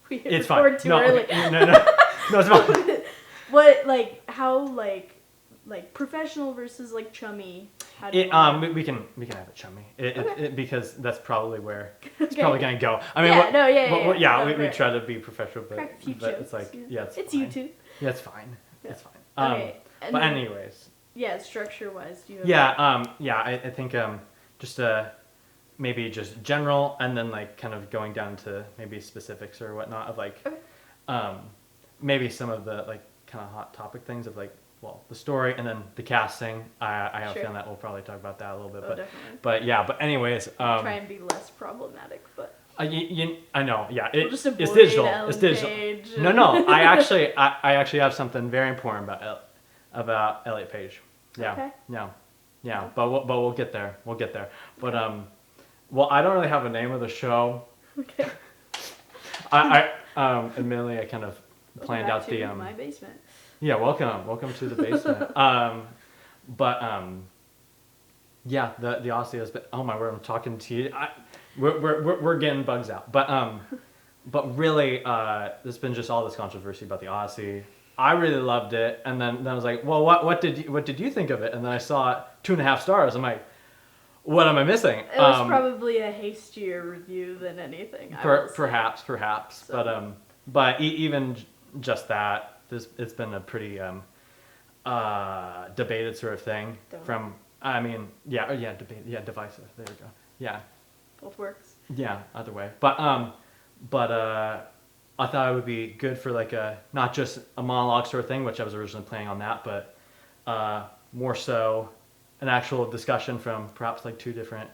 We It's fine. record too No, early. okay. No, it's fine. What, like, how, like professional versus, like, chummy? How do you want We can have it chummy. Okay. Because that's probably where it's Okay. probably gonna go. I mean, No, we try to be professional, but crack a few but jokes. it's like it's it's fine. YouTube. Yeah, it's fine. Yeah. It's fine. Okay. And But then, anyways. yeah, structure-wise, do you have... I think just maybe just general, and then like kind of going down to maybe specifics or whatnot of like Okay. maybe some of the like kind of hot topic things of like, well, the story and then the casting. I have a feeling that we'll probably talk about that a little bit. Definitely. But anyways, Try and be less problematic, but I know, yeah, we'll just it's avoid digital. Ellen It's digital. Page. No, I actually have something very important about Elliot Page. Yeah, Okay. yeah. But we'll get there. We'll get there. But well, I don't really have a name of the show. Okay. I admittedly I kind of planned out the my basement. Yeah, welcome to the basement. Yeah, the Odyssey has been. Oh my word, I'm talking to you. We're getting bugs out, but really, there's been just all this controversy about the Odyssey. I really loved it, and then I was like, well, what did you think of it? And then I saw it 2.5 stars. I'm like, what am I missing? It was probably a hastier review than anything. Perhaps. So. But even just that, it's been a pretty debated sort of thing. Divisive. There we go. Yeah. Both works. Yeah, either way. But I thought it would be good for like not just a monologue sort of thing, which I was originally planning on that, but more so an actual discussion from perhaps like 2 different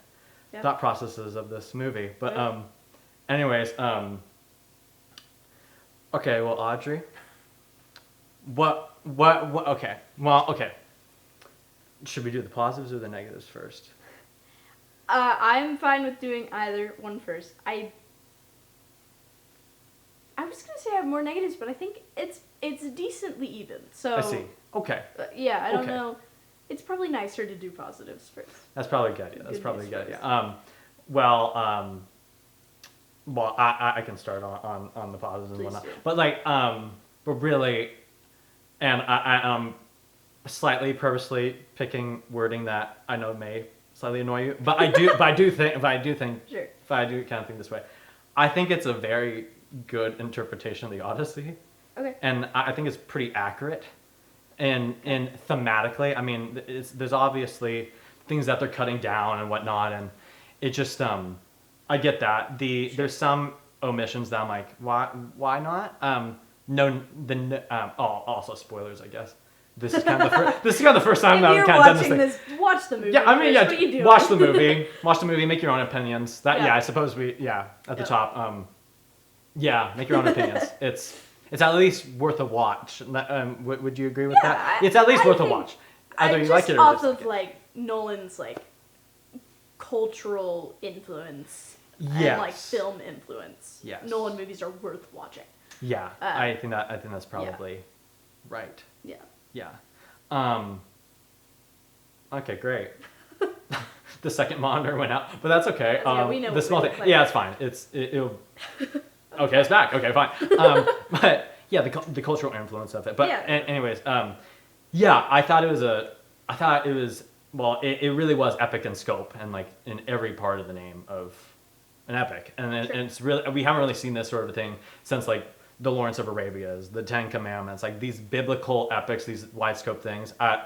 thought processes of this movie. But anyways, okay, well, Audrey, what okay. Well, okay. Should we do the positives or the negatives first? I'm fine with doing either one first. I was gonna say I have more negatives, but I think it's decently even. So I see. Okay. Yeah, I don't know. It's probably nicer to do positives first. That's probably good. Yeah, that's probably good. Yeah. Well, I can start on the positives and whatnot. But like, but really, and I'm slightly purposely picking wording that I know may slightly annoy you, but I do think Sure. if I do kind of think this way, I think it's a very good interpretation of the Odyssey. Okay. And I think it's pretty accurate. And thematically, I mean, there's obviously things that they're cutting down and whatnot, and it just I get that. There's some omissions that I'm like, why not? Also spoilers, I guess. This is kind of the first time that I've kind of done this thing. This, watch the movie. Yeah, I mean, what are you doing? watch the movie, make your own opinions. I suppose at the top. Make your own opinions. It's at least worth a watch. Would you agree with that? It's at least worth a watch. Either you like it or off dislike of like Nolan's like cultural influence Yes. and like film influence. Yes. Nolan movies are worth watching. Yeah, I think that's probably right. Yeah. Yeah. Okay, great. The second monitor went out, but that's okay. We know the small thing. Like Yeah, it's fine. It'll. Okay, it's back. Okay, fine. But yeah, the cultural influence of it. But anyways, I thought it was. Well, it really was epic in scope and like in every part of the name of an epic, and it's really, we haven't really seen this sort of a thing since like the Lawrence of Arabia's, the Ten Commandments, like these biblical epics, these wide scope things. I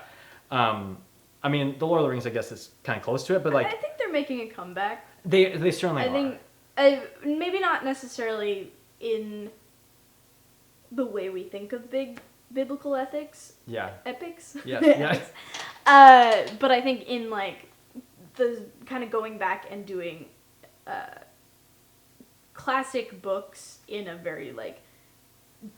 mean, the Lord of the Rings, I guess, is kind of close to it, but like I think they're making a comeback. They certainly are. I think maybe not necessarily in the way we think of big biblical epics. Yes. But I think in like the kind of going back and doing classic books in a very like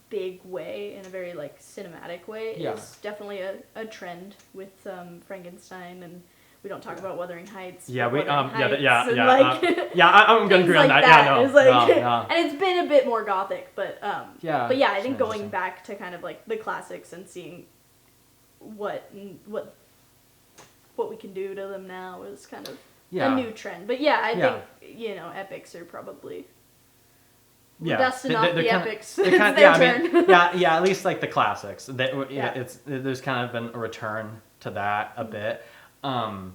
big way, in a very like cinematic way, is definitely a trend with Frankenstein, and we don't talk about Wuthering Heights. I'm gonna agree on that. And it's been a bit more gothic, but I think going back to kind of like the classics and seeing what we can do to them now is kind of a new trend. But I think epics are probably We're dusting off the epics. It's their turn. At least like the classics. There's kind of been a return to that a bit. I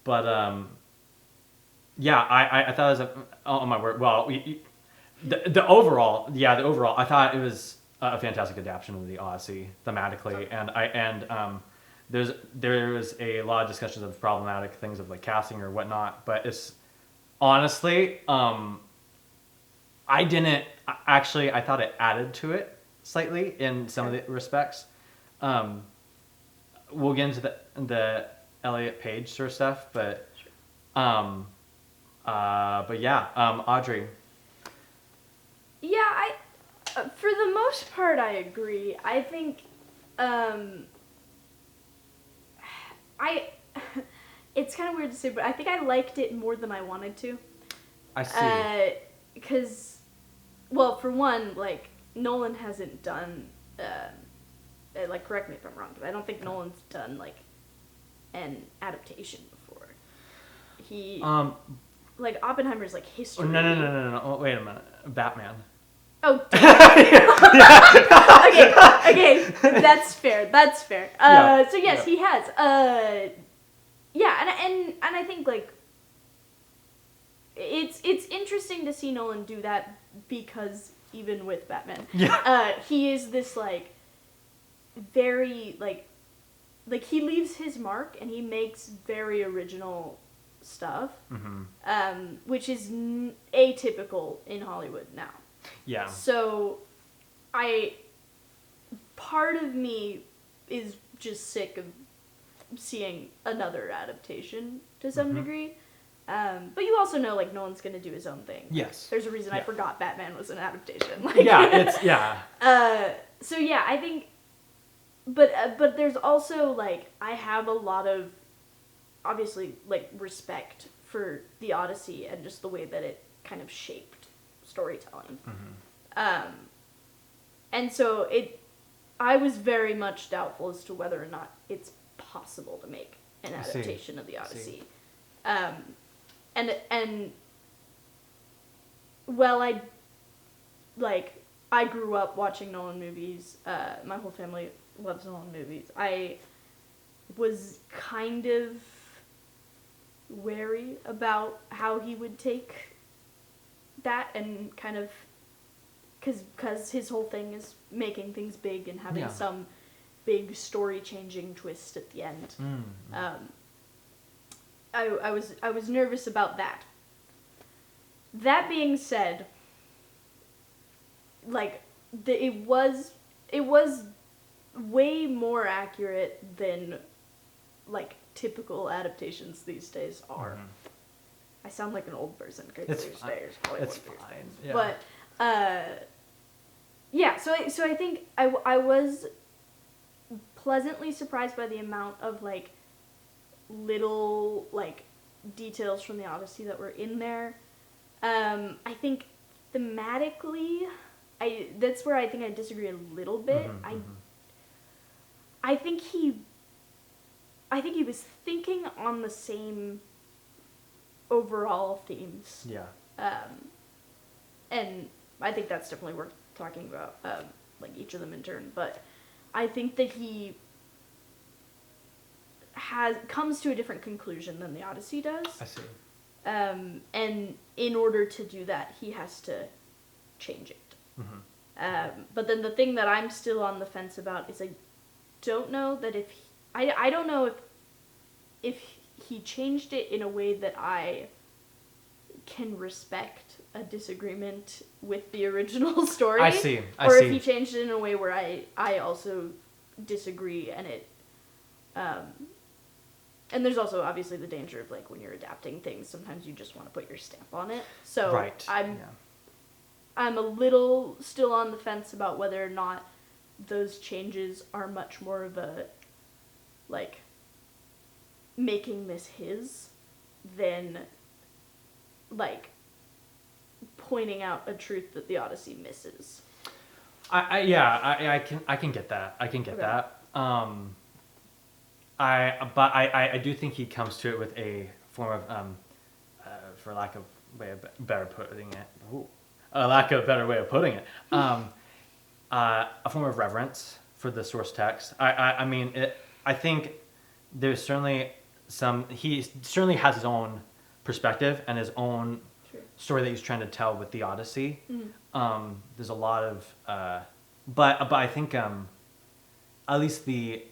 thought it was oh my word. Well, the overall, I thought it was a fantastic adaptation of the Odyssey thematically, and there was a lot of discussions of problematic things of like casting or whatnot, but it's honestly, I thought it added to it slightly in some of the respects. We'll get into the Elliot Page sort of stuff, but Audrey. Yeah, for the most part, I agree. I think, it's kind of weird to say, but I think I liked it more than I wanted to. I see. Because, well, for one, like, Nolan hasn't done, like, correct me if I'm wrong, but I don't think Nolan's done, like, an adaptation before. Like, Oppenheimer's, like, history. No. Oh, wait a minute. Batman. Oh, okay, that's fair. So yes, he has. And I think like it's interesting to see Nolan do that because even with Batman, he is this like very like he leaves his mark and he makes very original stuff, which is atypical in Hollywood now. Yeah. So, part of me is just sick of seeing another adaptation to some degree. But you also know, like, Nolan's gonna do his own thing. Yes. There's a reason I forgot Batman was an adaptation. Like, So yeah, I think, but there's also, like, I have a lot of, obviously, like, respect for the Odyssey and just the way that it kind of shaped storytelling. And so I was very much doubtful as to whether or not it's possible to make an adaptation of the Odyssey. And well, I grew up watching Nolan movies. My whole family loves Nolan movies. I was kind of wary about how he would take that and kind of because his whole thing is making things big and having some big story changing twist at the end. I was nervous about that. That being said, like it was way more accurate than like typical adaptations these days are. I sound like an old person. It's fine. Yeah. But so I think I was pleasantly surprised by the amount of like little like details from the Odyssey that were in there. I think thematically, that's where I think I disagree a little bit. I think he was thinking on the same overall themes. Yeah. And I think that's definitely worth talking about, like each of them in turn. But I think that he comes to a different conclusion than the Odyssey does. I see. And in order to do that, he has to change it. But then the thing that I'm still on the fence about is I don't know that I don't know if he changed it in a way that I can respect a disagreement with the original story. I see. Or if he changed it in a way where I also disagree and it and there's also obviously the danger of like when you're adapting things, sometimes you just want to put your stamp on it. So right. I'm a little still on the fence about whether or not those changes are much more of a like making this his than like pointing out a truth that the Odyssey misses. I can get that. I do think he comes to it with a form of for lack of way of better putting it, a lack of a better way of putting it. A form of reverence for the source text. I mean, I think there's certainly he certainly has his own perspective and his own story that he's trying to tell with the Odyssey. There's a lot of, but I think at least the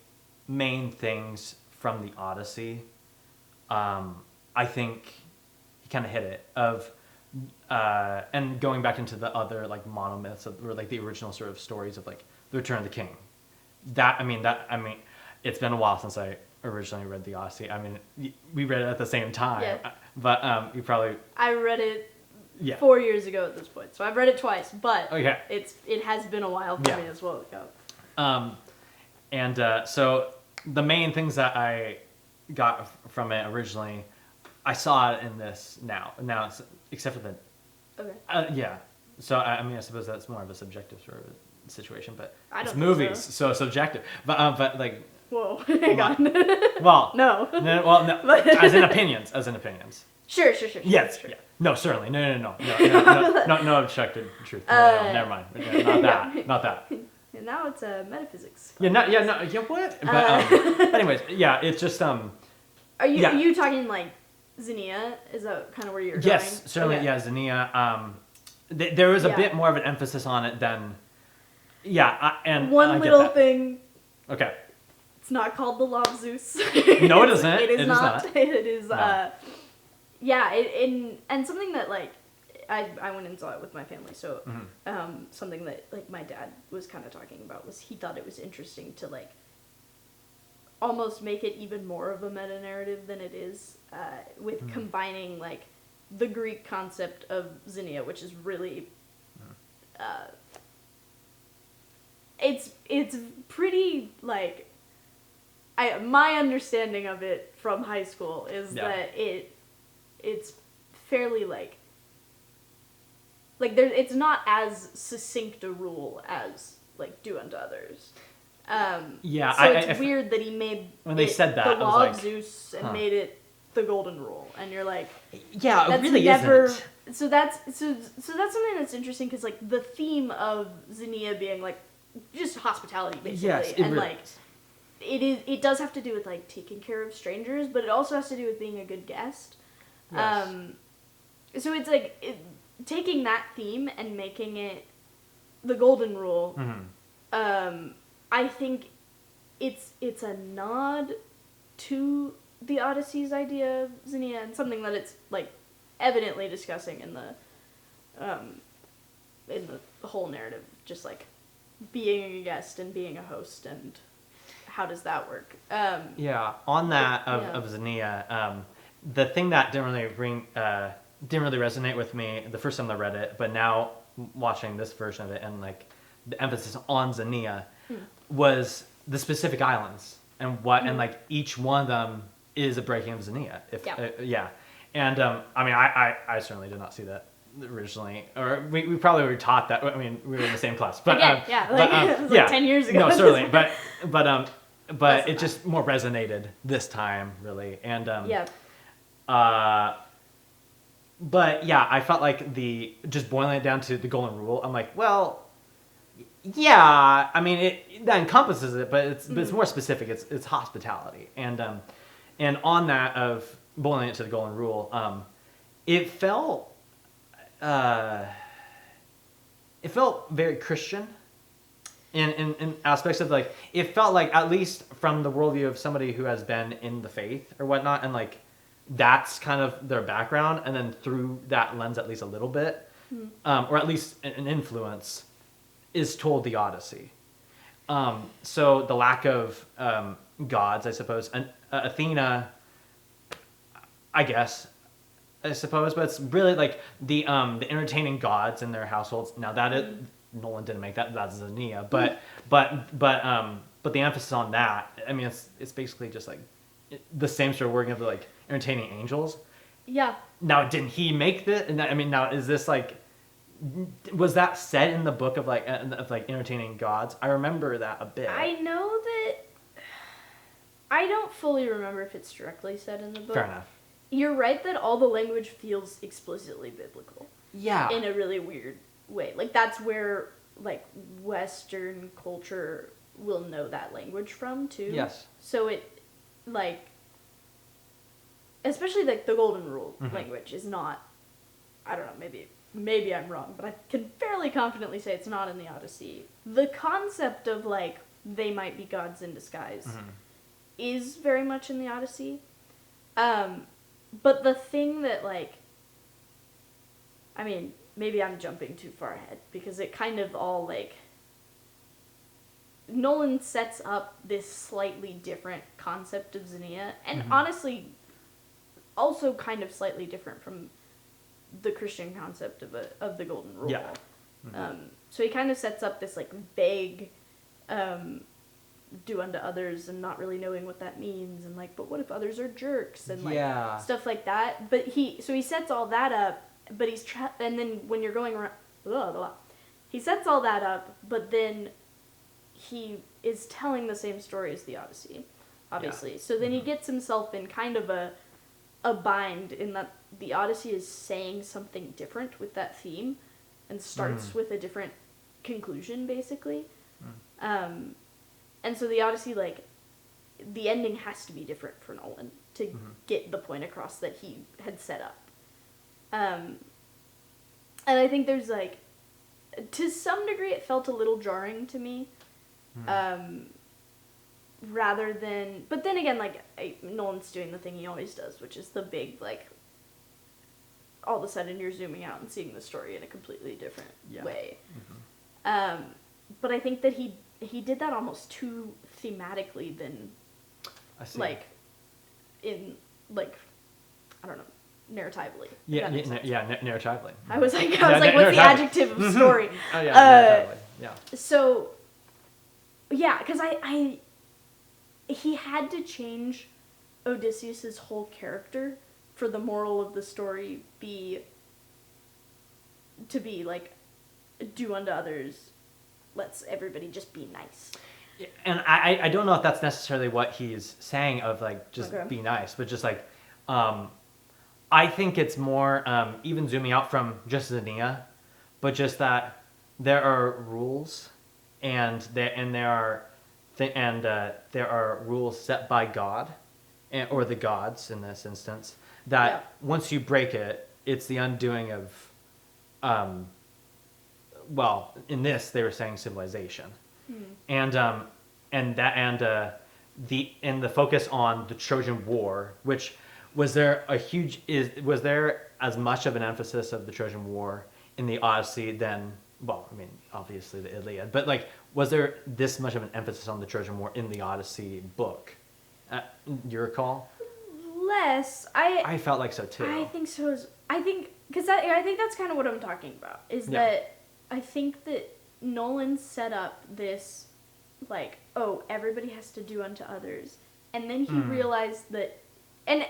main things from the Odyssey, I think he kind of hit it and going back into the other like monomyths or like the original sort of stories of like the Return of the King. I mean, it's been a while since I originally read the Odyssey. I mean, we read it at the same time, but you probably. I read it 4 years ago at this point, so I've read it twice, but it has been a while for me as well. So the main things that I got from it originally, I saw it in this now it's, except for the so I mean I suppose that's more of a subjective sort of situation, but it's movies so subjective, but like whoa, hang on. Well, no, as in opinions. Sure. Yes, sure. Yeah. No, certainly. No objective truth. No, never mind. Not that. And now it's metaphysics. What? But anyways, it's just Are you talking like Xenia? Is that kind of where you're going? Yes, certainly. Okay. Yeah, Xenia. There was a bit more of an emphasis on it than. And one little thing. Okay. It's not called the Law of Zeus. No, it isn't. It is not. It is. No. And something that like I went and saw it with my family, so something that like my dad was kind of talking about was he thought it was interesting to like almost make it even more of a meta narrative than it is, with combining like the Greek concept of Xenia, which is really it's pretty like my understanding of it from high school is that it's fairly like there it's not as succinct a rule as like do unto others. So it's weird that he made when they said that the Law of Zeus and made it the golden rule, and you're like, it really isn't. So that's something that's interesting because like the theme of Xenia being like just hospitality basically, and really like it does have to do with like taking care of strangers, but it also has to do with being a good guest. Yes. So it's like taking that theme and making it the golden rule. I think it's a nod to the Odyssey's idea of Xenia, and something that it's like evidently discussing in the whole narrative, just like being a guest and being a host, and how does that work? On that of Xenia, the thing that didn't really resonate with me the first time I read it, but now watching this version of it and like the emphasis on Xenia was the specific islands and and like each one of them is a breaking of Xenia. And I mean I certainly did not see that originally, or we probably were taught that. I mean, we were in the same class, but it was like 10 years ago. No, certainly, but it just more resonated this time, really, and but I felt like just boiling it down to the golden rule. I'm like, well, I mean that encompasses it, but it's more specific. It's hospitality, and on that of boiling it to the golden rule, it felt very Christian in aspects of like, it felt like, at least from the worldview of somebody who has been in the faith or whatnot, and like that's kind of their background, and then through that lens at least a little bit, or at least an influence, is told the Odyssey. So the lack of gods, I suppose, and Athena, I suppose, but it's really like the entertaining gods in their households. Now that Nolan didn't make that. That's Xenia, but the emphasis on that. I mean, it's basically just like the same sort of working of the like entertaining angels. Yeah. Now, didn't he make this? And I mean, now is this like, was that said in the book of like entertaining gods? I remember that a bit. I know that. I don't fully remember if it's directly said in the book. Fair enough. You're right that all the language feels explicitly biblical. Yeah. In a really weird way. Like, that's where, like, Western culture will know that language from, too. Yes. So it, like, especially, like, the Golden Rule language is not, I don't know, maybe I'm wrong, but I can fairly confidently say it's not in the Odyssey. The concept of, like, they might be gods in disguise is very much in the Odyssey. But the thing that, like, I mean, maybe I'm jumping too far ahead, because it kind of all, like, Nolan sets up this slightly different concept of Xenia, and honestly, also kind of slightly different from the Christian concept of the Golden Rule. Yeah. So he kind of sets up this, like, vague, do unto others, and not really knowing what that means, and, like, but what if others are jerks, and, like, stuff like that. But he sets all that up, but and then when you're going around, he sets all that up, but then he is telling the same story as the Odyssey, obviously. Yeah. So then he gets himself in kind of a bind, in that the Odyssey is saying something different with that theme, and starts with a different conclusion, basically. And so the Odyssey, like, the ending has to be different for Nolan to get the point across that he had set up. And I think there's, like, to some degree it felt a little jarring to me. Rather than, but then again, like, Nolan's doing the thing he always does, which is the big, like, all of a sudden you're zooming out and seeing the story in a completely different way. But I think that he did that almost too thematically than, like, in, like, I don't know, narratively. Narratively. I was like, what's the adjective of story? Narratively. Yeah. So, yeah, because he had to change Odysseus's whole character for the moral of the story to be, like, do unto others, let's everybody just be nice. And I don't know if that's necessarily what he's saying of, like, just be nice, but just, like, I think it's more, even zooming out from just Xenia, but just that there are rules, and there are rules set by God, or the gods in this instance, that once you break it, it's the undoing of, well, in this they were saying civilization, and the focus on the Trojan War, which was there as much of an emphasis of the Trojan War in the Odyssey than, well, I mean, obviously the Iliad, but, like, was there this much of an emphasis on the Trojan War in the Odyssey book? You recall? Less. I felt like so too. I think so. I think that's kind of what I'm talking about. That I think that Nolan set up this, like, oh, everybody has to do unto others, and then he realized that, and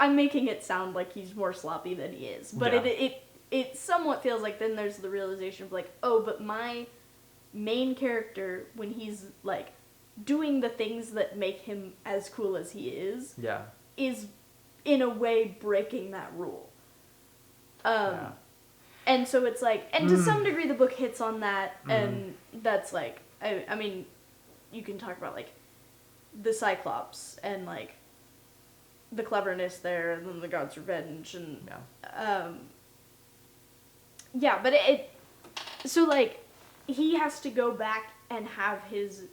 I'm making it sound like he's more sloppy than he is, but it somewhat feels like then there's the realization of, like, oh, but my main character, when he's, like, doing the things that make him as cool as he is in a way breaking that rule. And so it's like, and to some degree the book hits on that, and that's, like, I mean, you can talk about, like, the Cyclops and, like, the cleverness there, and then the god's revenge, and but so, like, he has to go back and have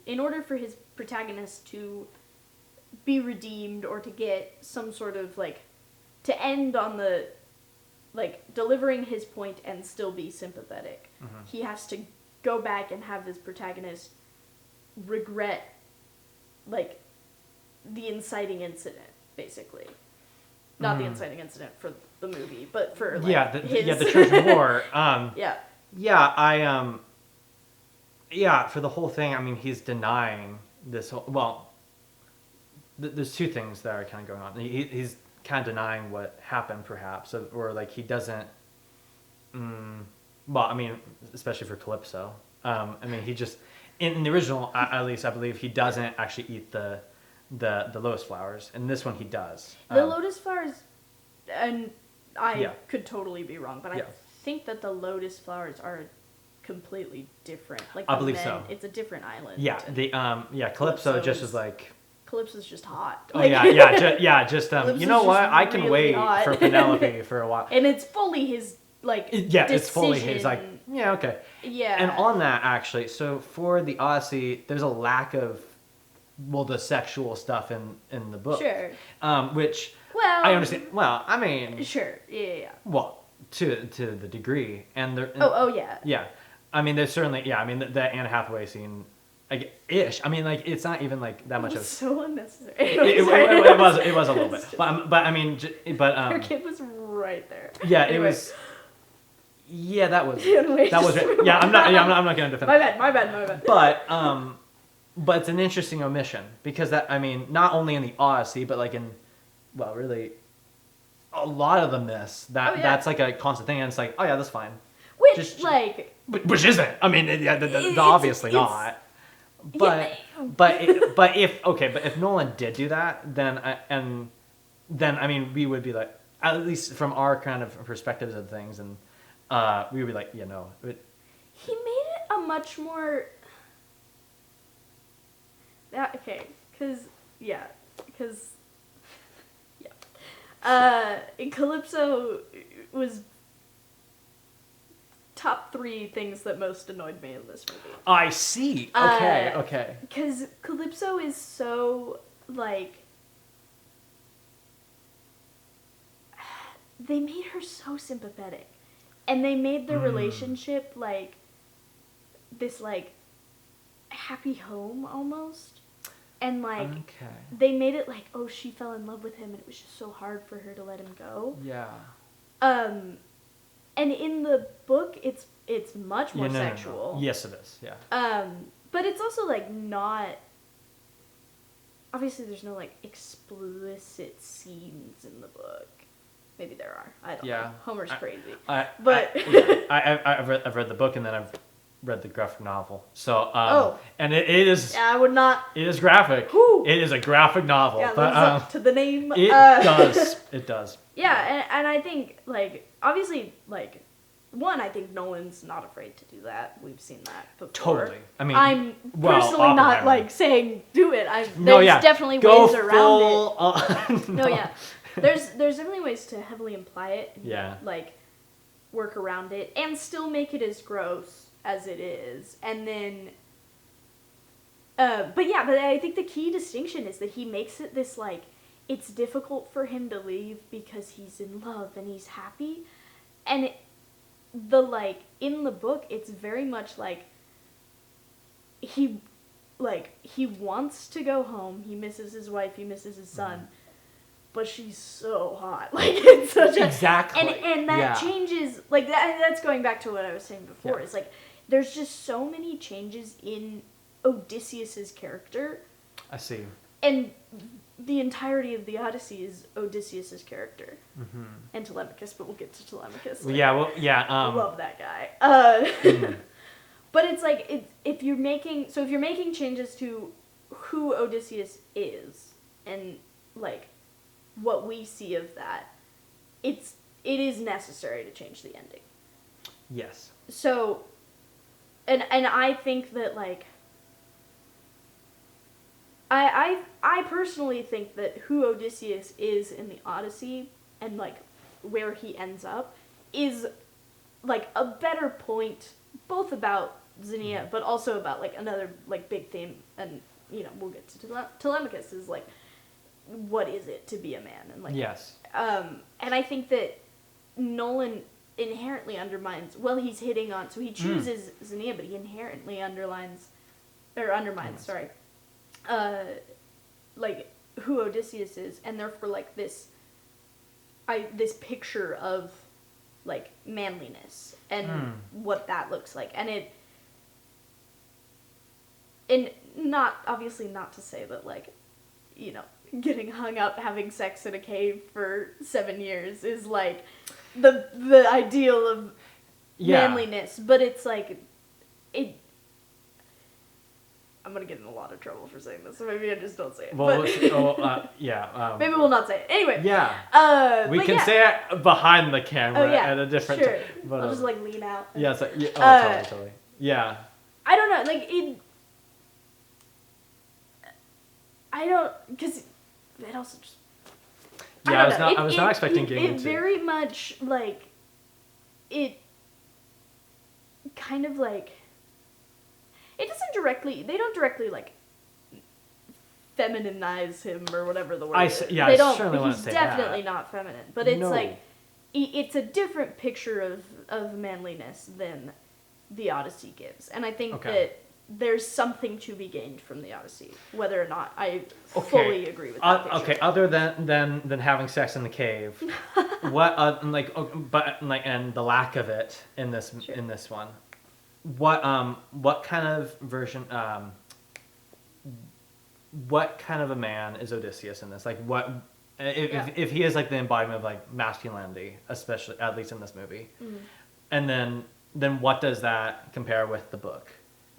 in order for his protagonist to be redeemed, or to get some sort of, like, to end on the, like, delivering his point and still be sympathetic, he has to go back and have his protagonist regret, like, the inciting incident, basically. Not the inciting incident for the movie, but for, like, the Trojan War. For the whole thing, I mean, he's denying this whole, well, there's two things that are kind of going on. He's kind of denying what happened, perhaps, or, like, he doesn't, well, I mean, especially for Calypso. I mean, he just, in the original, at least, I believe, he doesn't actually eat the lotus flowers. In this one, he does. The lotus flowers, and I could totally be wrong, but I think that the lotus flowers are completely different. Like I believe so. It's a different island. Yeah, Calypso just is like. Calypso's just hot. Oh just you know what? I can wait hot. For Penelope for a while. And it's fully his decision. It's fully his okay. Yeah. And on that actually, so for the Odyssey, there's a lack of the sexual stuff in the book. Sure. Which I understand. Well, I mean. Sure. Yeah. Well, to the degree, and there. Yeah. Yeah, I mean, there's certainly I mean, the Anne Hathaway scene. Ish. I mean, it's not even that much of. So unnecessary. It was a little bit, but I mean, her kid was right there. Yeah, anyway. It was. Yeah, that was. Yeah, I'm not gonna defend. My bad. But it's an interesting omission because not only in the Odyssey, but really, a lot of the myths that's a constant thing, and it's that's fine. Which isn't. I mean, obviously not. But if Nolan did do that, then I mean we would be at least from our kind of perspectives of things, and we would be he made it a much more Calypso was top 3 things that most annoyed me in this movie. I see. Okay. Because Calypso is so, they made her so sympathetic. And they made their relationship, this, happy home, almost. And, they made it she fell in love with him, and it was just so hard for her to let him go. Yeah. And in the book, it's much more sexual. No. Yes, it is. Yeah. But it's also not. Obviously, there's no explicit scenes in the book. Maybe there are. I don't know. Homer's crazy. I've read the book and then I've read the graphic novel. So and it is. I would not. It is graphic. Whew. It is a graphic novel. Yeah, lives up to the name. It does. It does. Yeah, and I think obviously one, I think Nolan's not afraid to do that. We've seen that before. Totally. I mean, I'm personally not saying do it. There's definitely ways around it. No, yeah. There's definitely ways to heavily imply it. And, work around it and still make it as gross as it is. And then, but I think the key distinction is that he makes it this it's difficult for him to leave because he's in love and he's happy, and in the book it's very much he wants to go home, he misses his wife, he misses his son, but she's so hot, it's such and that changes that's going back to what I was saying before. It's there's just so many changes in Odysseus's character. I see. And the entirety of the Odyssey is Odysseus's character. Mm-hmm. And Telemachus, but we'll get to Telemachus. I love that guy. But it's if you're making changes to who Odysseus is and what we see of that, it is necessary to change the ending. Yes. So, and I think that I personally think that who Odysseus is in the Odyssey and where he ends up is a better point, both about Xenia but also about another big theme, and we'll get to Telemachus is what is it to be a man, and yes. And I think that Nolan inherently undermines. Well, he's hitting on. So he chooses Xenia, but he inherently undermines. Sorry. Who Odysseus is, and therefore this picture of manliness and what that looks like, and not obviously not to say that getting hung up having sex in a cave for 7 years is the ideal of manliness, but it's I'm gonna get in a lot of trouble for saying this, so maybe I just don't say it. Well, yeah. Maybe we'll not say it. Anyway. Yeah. We can say it behind the camera at a different time. But, I'll just like lean out. Yeah, it's like, totally. Yeah. I don't know, like because it also just. Yeah, I was not expecting getting into. It very much like it. Kind of like. It doesn't directly. They don't directly like. Feminize him or whatever the word is. Yeah, they don't. He's definitely not feminine, but it's like. It's a different picture of manliness than the Odyssey gives, and I think that there's something to be gained from the Odyssey, whether or not I fully agree with that picture. Okay, other than having sex in the cave, what and the lack of it in this one, what kind of version what kind of a man is Odysseus in this? Like what if he is like the embodiment of like masculinity, especially at least in this movie, and then what does that compare with the book?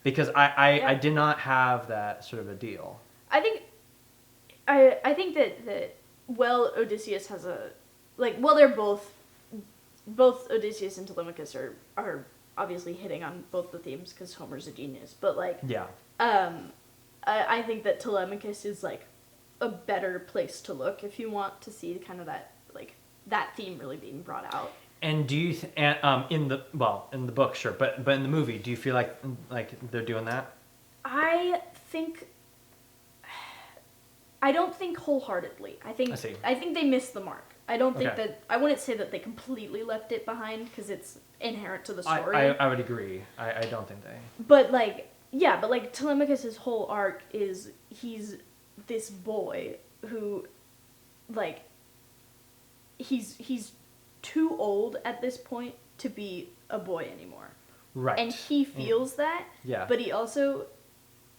Because I did not have that sort of a deal. I think that Odysseus has a they're both Odysseus and Telemachus are obviously hitting on both the themes because Homer's a genius, but I think that Telemachus is like a better place to look if you want to see kind of that theme really being brought out. And do you in the book, sure, but in the movie, do you feel like they're doing that? I don't think wholeheartedly. I think they missed the mark. I don't think that I wouldn't say that they completely left it behind because it's inherent to the story. I would agree. I don't think they. But Telemachus' whole arc is he's this boy who he's too old at this point to be a boy anymore. Right. And he feels that. Yeah. But he also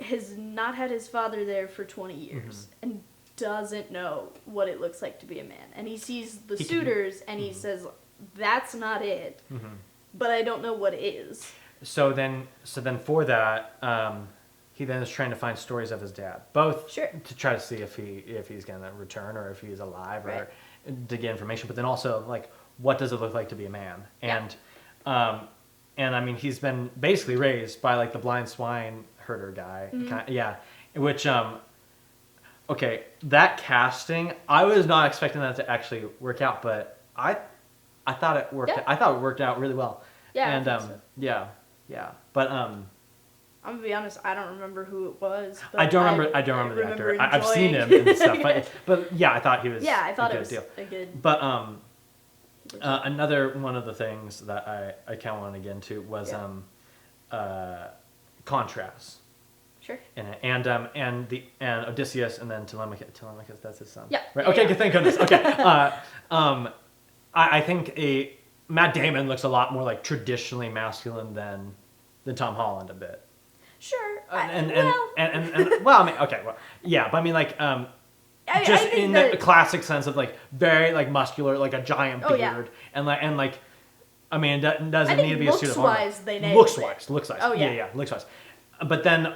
has not had his father there for 20 years and doesn't know what it looks like to be a man. And he sees the suitors and he says, that's not it. But I don't know what is. So then for that, he then is trying to find stories of his dad, both to try to see if he's going to return or if he's alive or to get information, but then also what does it look like to be a man? And I mean he's been basically raised by the blind swine herder guy, which that casting, I was not expecting that to actually work out, but I thought it worked. I thought it worked out really well. Yeah, and I think so. But I'm gonna be honest, I don't remember who it was. But I don't remember the actor. I've seen him and stuff, but I thought he was. Yeah, I thought it was deal. a good. But another one of the things that I kind of wanted to get into was contrast. Sure. And Odysseus and then Telemachus, that's his son. Yeah. Right. Okay. Thank goodness. Okay. I think Matt Damon looks a lot more traditionally masculine than Tom Holland a bit. Sure. Well, I mean, okay, well, yeah, but I mean, just in the classic sense of very muscular, a giant beard, and I mean, it doesn't need to be a suit of armor. Looks-wise, they nailed it. Looks wise. Oh yeah, looks wise. But then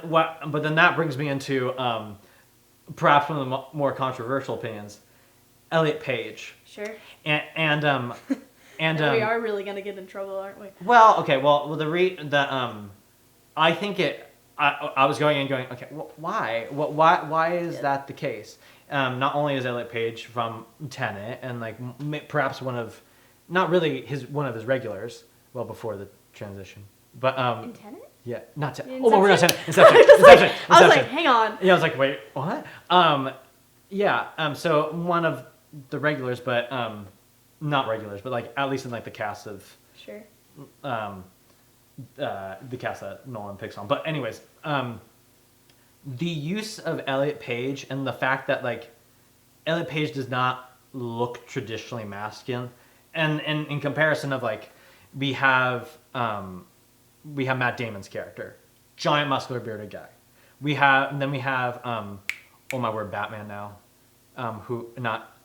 that brings me into perhaps one of the more controversial opinions, Elliot Page. Sure. And we are really gonna get in trouble, aren't we? Well, okay. Well, I think it. I was going, okay, why? Why is that the case? Not only is Elliot Page from Tenet and perhaps not really one of his regulars, well before the transition, but in Tenet? Yeah, not Tenet. Oh, we're not Tenet. Inception. I was like, hang on. Yeah, I was like, wait, what? So one of the regulars, but not regulars, but at least in the cast of sure. The cast that Nolan picks on. But anyways, the use of Elliot Page and the fact that Elliot Page does not look traditionally masculine, and in comparison of we have Matt Damon's character, giant muscular bearded guy. We have oh my word, Batman now, who not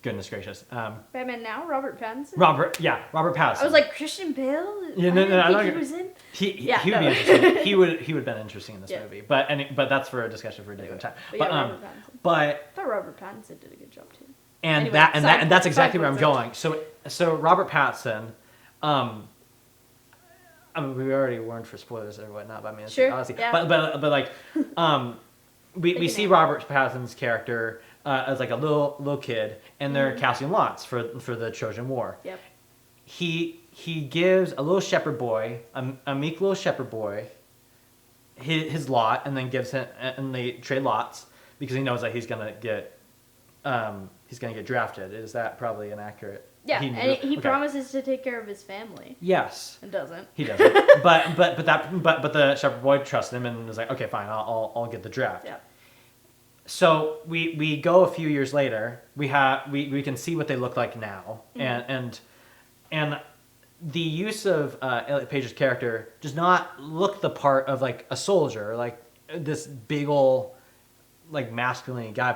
goodness gracious. Batman now, Robert Pattinson. Robert Pattinson. I was like, Christian Bale. Yeah, no, I think he was in. He would be interesting. He would have been interesting in this movie. But that's for a discussion for a different time. But Robert Pattinson. I thought Robert Pattinson did a good job too. And that's exactly where I'm going. So Robert Pattinson, I mean, we already warned for spoilers or whatnot, but I mean, sure, Odyssey. Yeah. But like, we see Robert Pattinson's character as like a little kid, and they're casting lots for the Trojan War. Yep. He gives a little shepherd boy, a meek little shepherd boy, his lot, and then gives him, and they trade lots because he knows that he's gonna get drafted. Is that probably inaccurate? Yeah, and he promises to take care of his family. Yes. And doesn't. He doesn't. but the shepherd boy trusts him and is like, okay, fine, I'll get the draft. Yeah. So we go a few years later. We can see what they look like now, and the use of Elliot Page's character does not look the part of like a soldier, like this big ol' like masculine guy,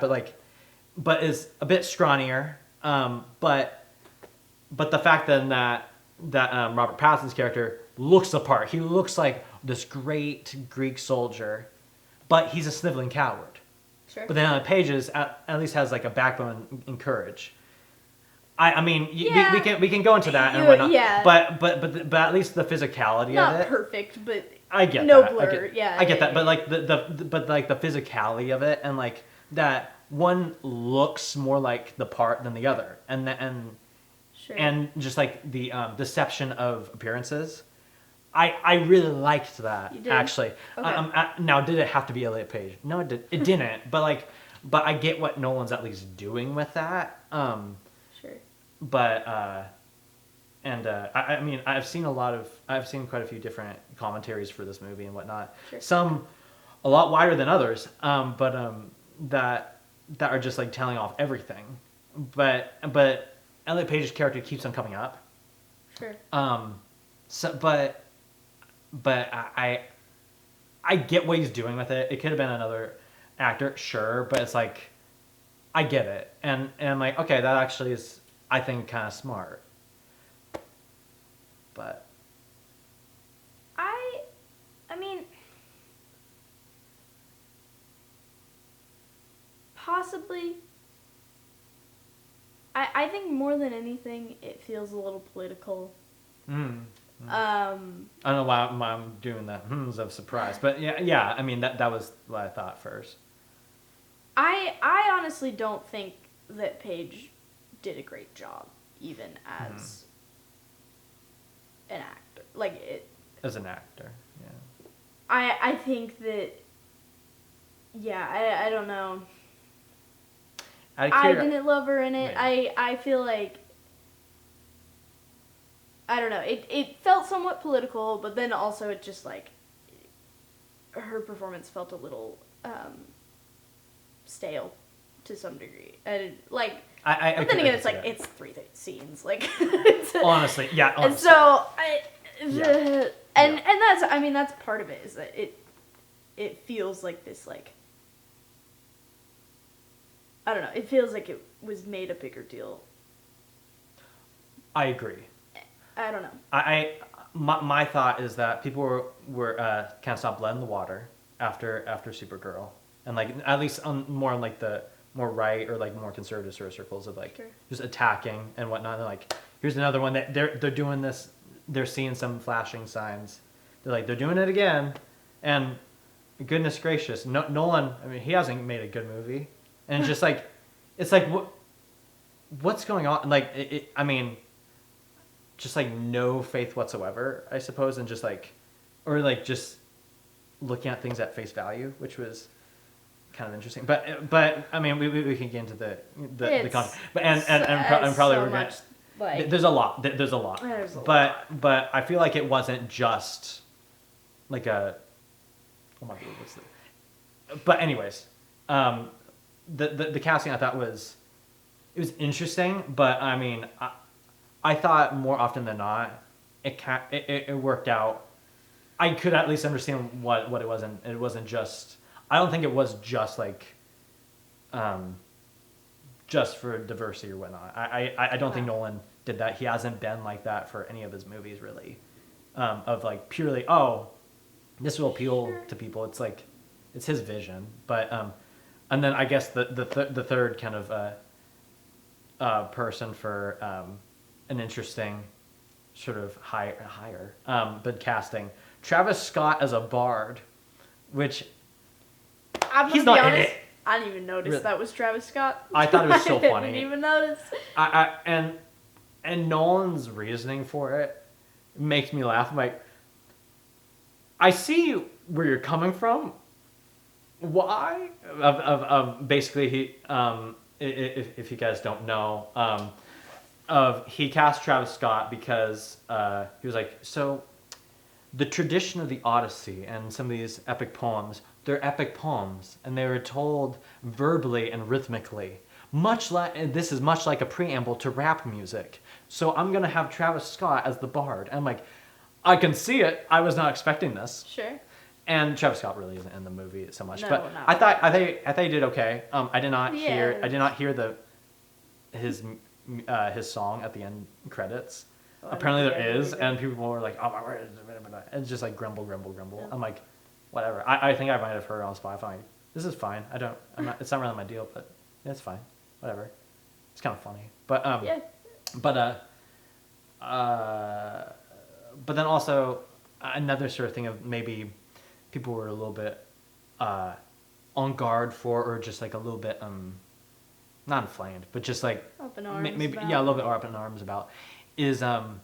but is a bit scrawnier. But the fact then that Robert Pattinson's character looks the part. He looks like this great Greek soldier, but he's a sniveling coward. Sure. But then on the pages, at least has like a backbone and courage. I mean, we can go into that and whatnot. Yeah. But at least the physicality of it. Not perfect, but I get nobler. I get that. But like the physicality of it, and like that one looks more like the part than the other, and sure. And just like the deception of appearances. I really liked that, actually. Okay. Now, did it have to be Elliot Page? No, it didn't. But I get what Nolan's at least doing with that. Sure. But I mean, I've seen quite a few different commentaries for this movie and whatnot. Sure. Some a lot wider than others. That are just like telling off everything. But Elliot Page's character keeps on coming up. Sure. But I get what he's doing with it. It could have been another actor, sure, but it's like I get it, and I'm like, okay, that actually is, I think, kind of smart. But I mean, possibly. I think more than anything, it feels a little political. I don't know why I'm doing that of surprise, but yeah. I mean, that was what I thought first. I honestly don't think that Paige did a great job, even as an actor. As an actor, yeah. I think that. Yeah, I don't know. I didn't love her in it. Yeah. I feel like. I don't know. It felt somewhat political, but then also it just like her performance felt a little stale to some degree. And like, but then again, it's like it's 3 scenes. Like, honestly, yeah. Honestly. And so and that's, I mean, that's part of it, is that it feels like this, like, I don't know. It feels like it was made a bigger deal. I agree. I don't know. My thought is that people were can't stop blood in the water after Supergirl, and like at least more on like the more right or like more conservative sort of circles of like just attacking and whatnot. And like, here's another one that they're doing this. They're seeing some flashing signs. They're doing it again, and goodness gracious, Nolan. I mean, he hasn't made a good movie, and it's just like, it's like what's going on? Like I mean. Just like no faith whatsoever, I suppose, and just like, or like just looking at things at face value, which was kind of interesting. But I mean, we can get into the content, but and probably so we're gonna. Like, there's a lot. There's a lot. But I feel like it wasn't just like a. Oh my God, what's the? But anyways, the casting I thought was interesting, but I mean. I thought more often than not, it worked out. I could at least understand what it was, and it wasn't just. I don't think it was just like, just for diversity or whatnot. I don't think Nolan did that. He hasn't been like that for any of his movies really. of like purely this will appeal to people. It's like it's his vision, but and then I guess the third kind of person for an interesting sort of higher but casting Travis Scott as a bard, which he's not in it. I didn't even notice that was Travis Scott. I thought it was so funny. I didn't even notice. And Nolan's reasoning for it makes me laugh. I'm like, I see where you're coming from. Why? Of basically he if you guys don't know, he cast Travis Scott because he was like, so the tradition of the Odyssey and some of these epic poems, they're epic poems, and they were told verbally and rhythmically. This is much like a preamble to rap music. So I'm gonna have Travis Scott as the bard. And I'm like, I can see it. I was not expecting this. Sure. And Travis Scott really isn't in the movie so much, No, but not I thought he did okay. I did not hear his song at the end credits. Apparently there is, and people were like, "Oh my word!" It's just like grumble. Yeah. I'm like, whatever. I think I might have heard it on Spotify. This is fine. It's not really my deal, but it's fine. Whatever. It's kind of funny, but yeah. But then also another sort of thing of maybe people were a little bit on guard for, or just like a little bit not inflamed, but just like up in arms maybe about. Yeah, a little bit up in arms about is the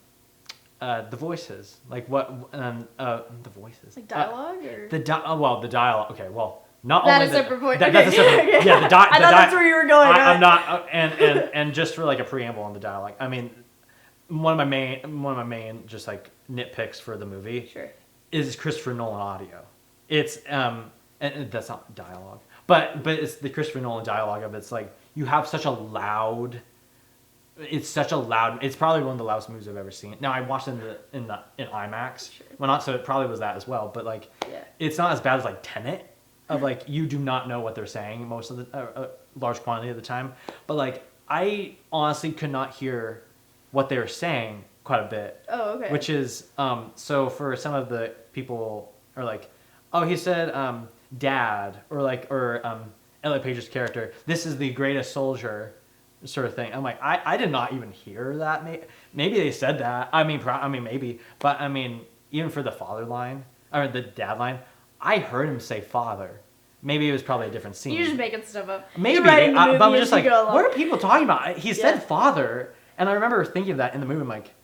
voices, like what the voices, like dialogue or the dialogue. Okay, well. Not that only a separate point. That's a separate point. Yeah, I thought that's where you were going. I'm not, and just for like a preamble on the dialogue. I mean, one of my main just like nitpicks for the movie is Christopher Nolan audio. It's and that's not dialogue, but it's the Christopher Nolan dialogue of it's like you have such a loud. It's probably one of the loudest movies I've ever seen. Now I watched it in IMAX. Sure. Well, not so it probably was that as well, but like it's not as bad as like Tenet. Of like you do not know what they're saying most of the large quantity of the time, but like I honestly could not hear what they were saying quite a bit. Oh, okay. Which is so for some of the people are like, oh, he said dad, or Elliot Page's character, this is the greatest soldier, sort of thing. I'm like, I did not even hear that. Maybe they said that. I mean maybe, but I mean even for the father line or the dad line. I heard him say father. Maybe it was probably a different scene. You're just making stuff up. Maybe, but I'm just like, what are people talking about? He said father, and I remember thinking of that in the movie. I'm like,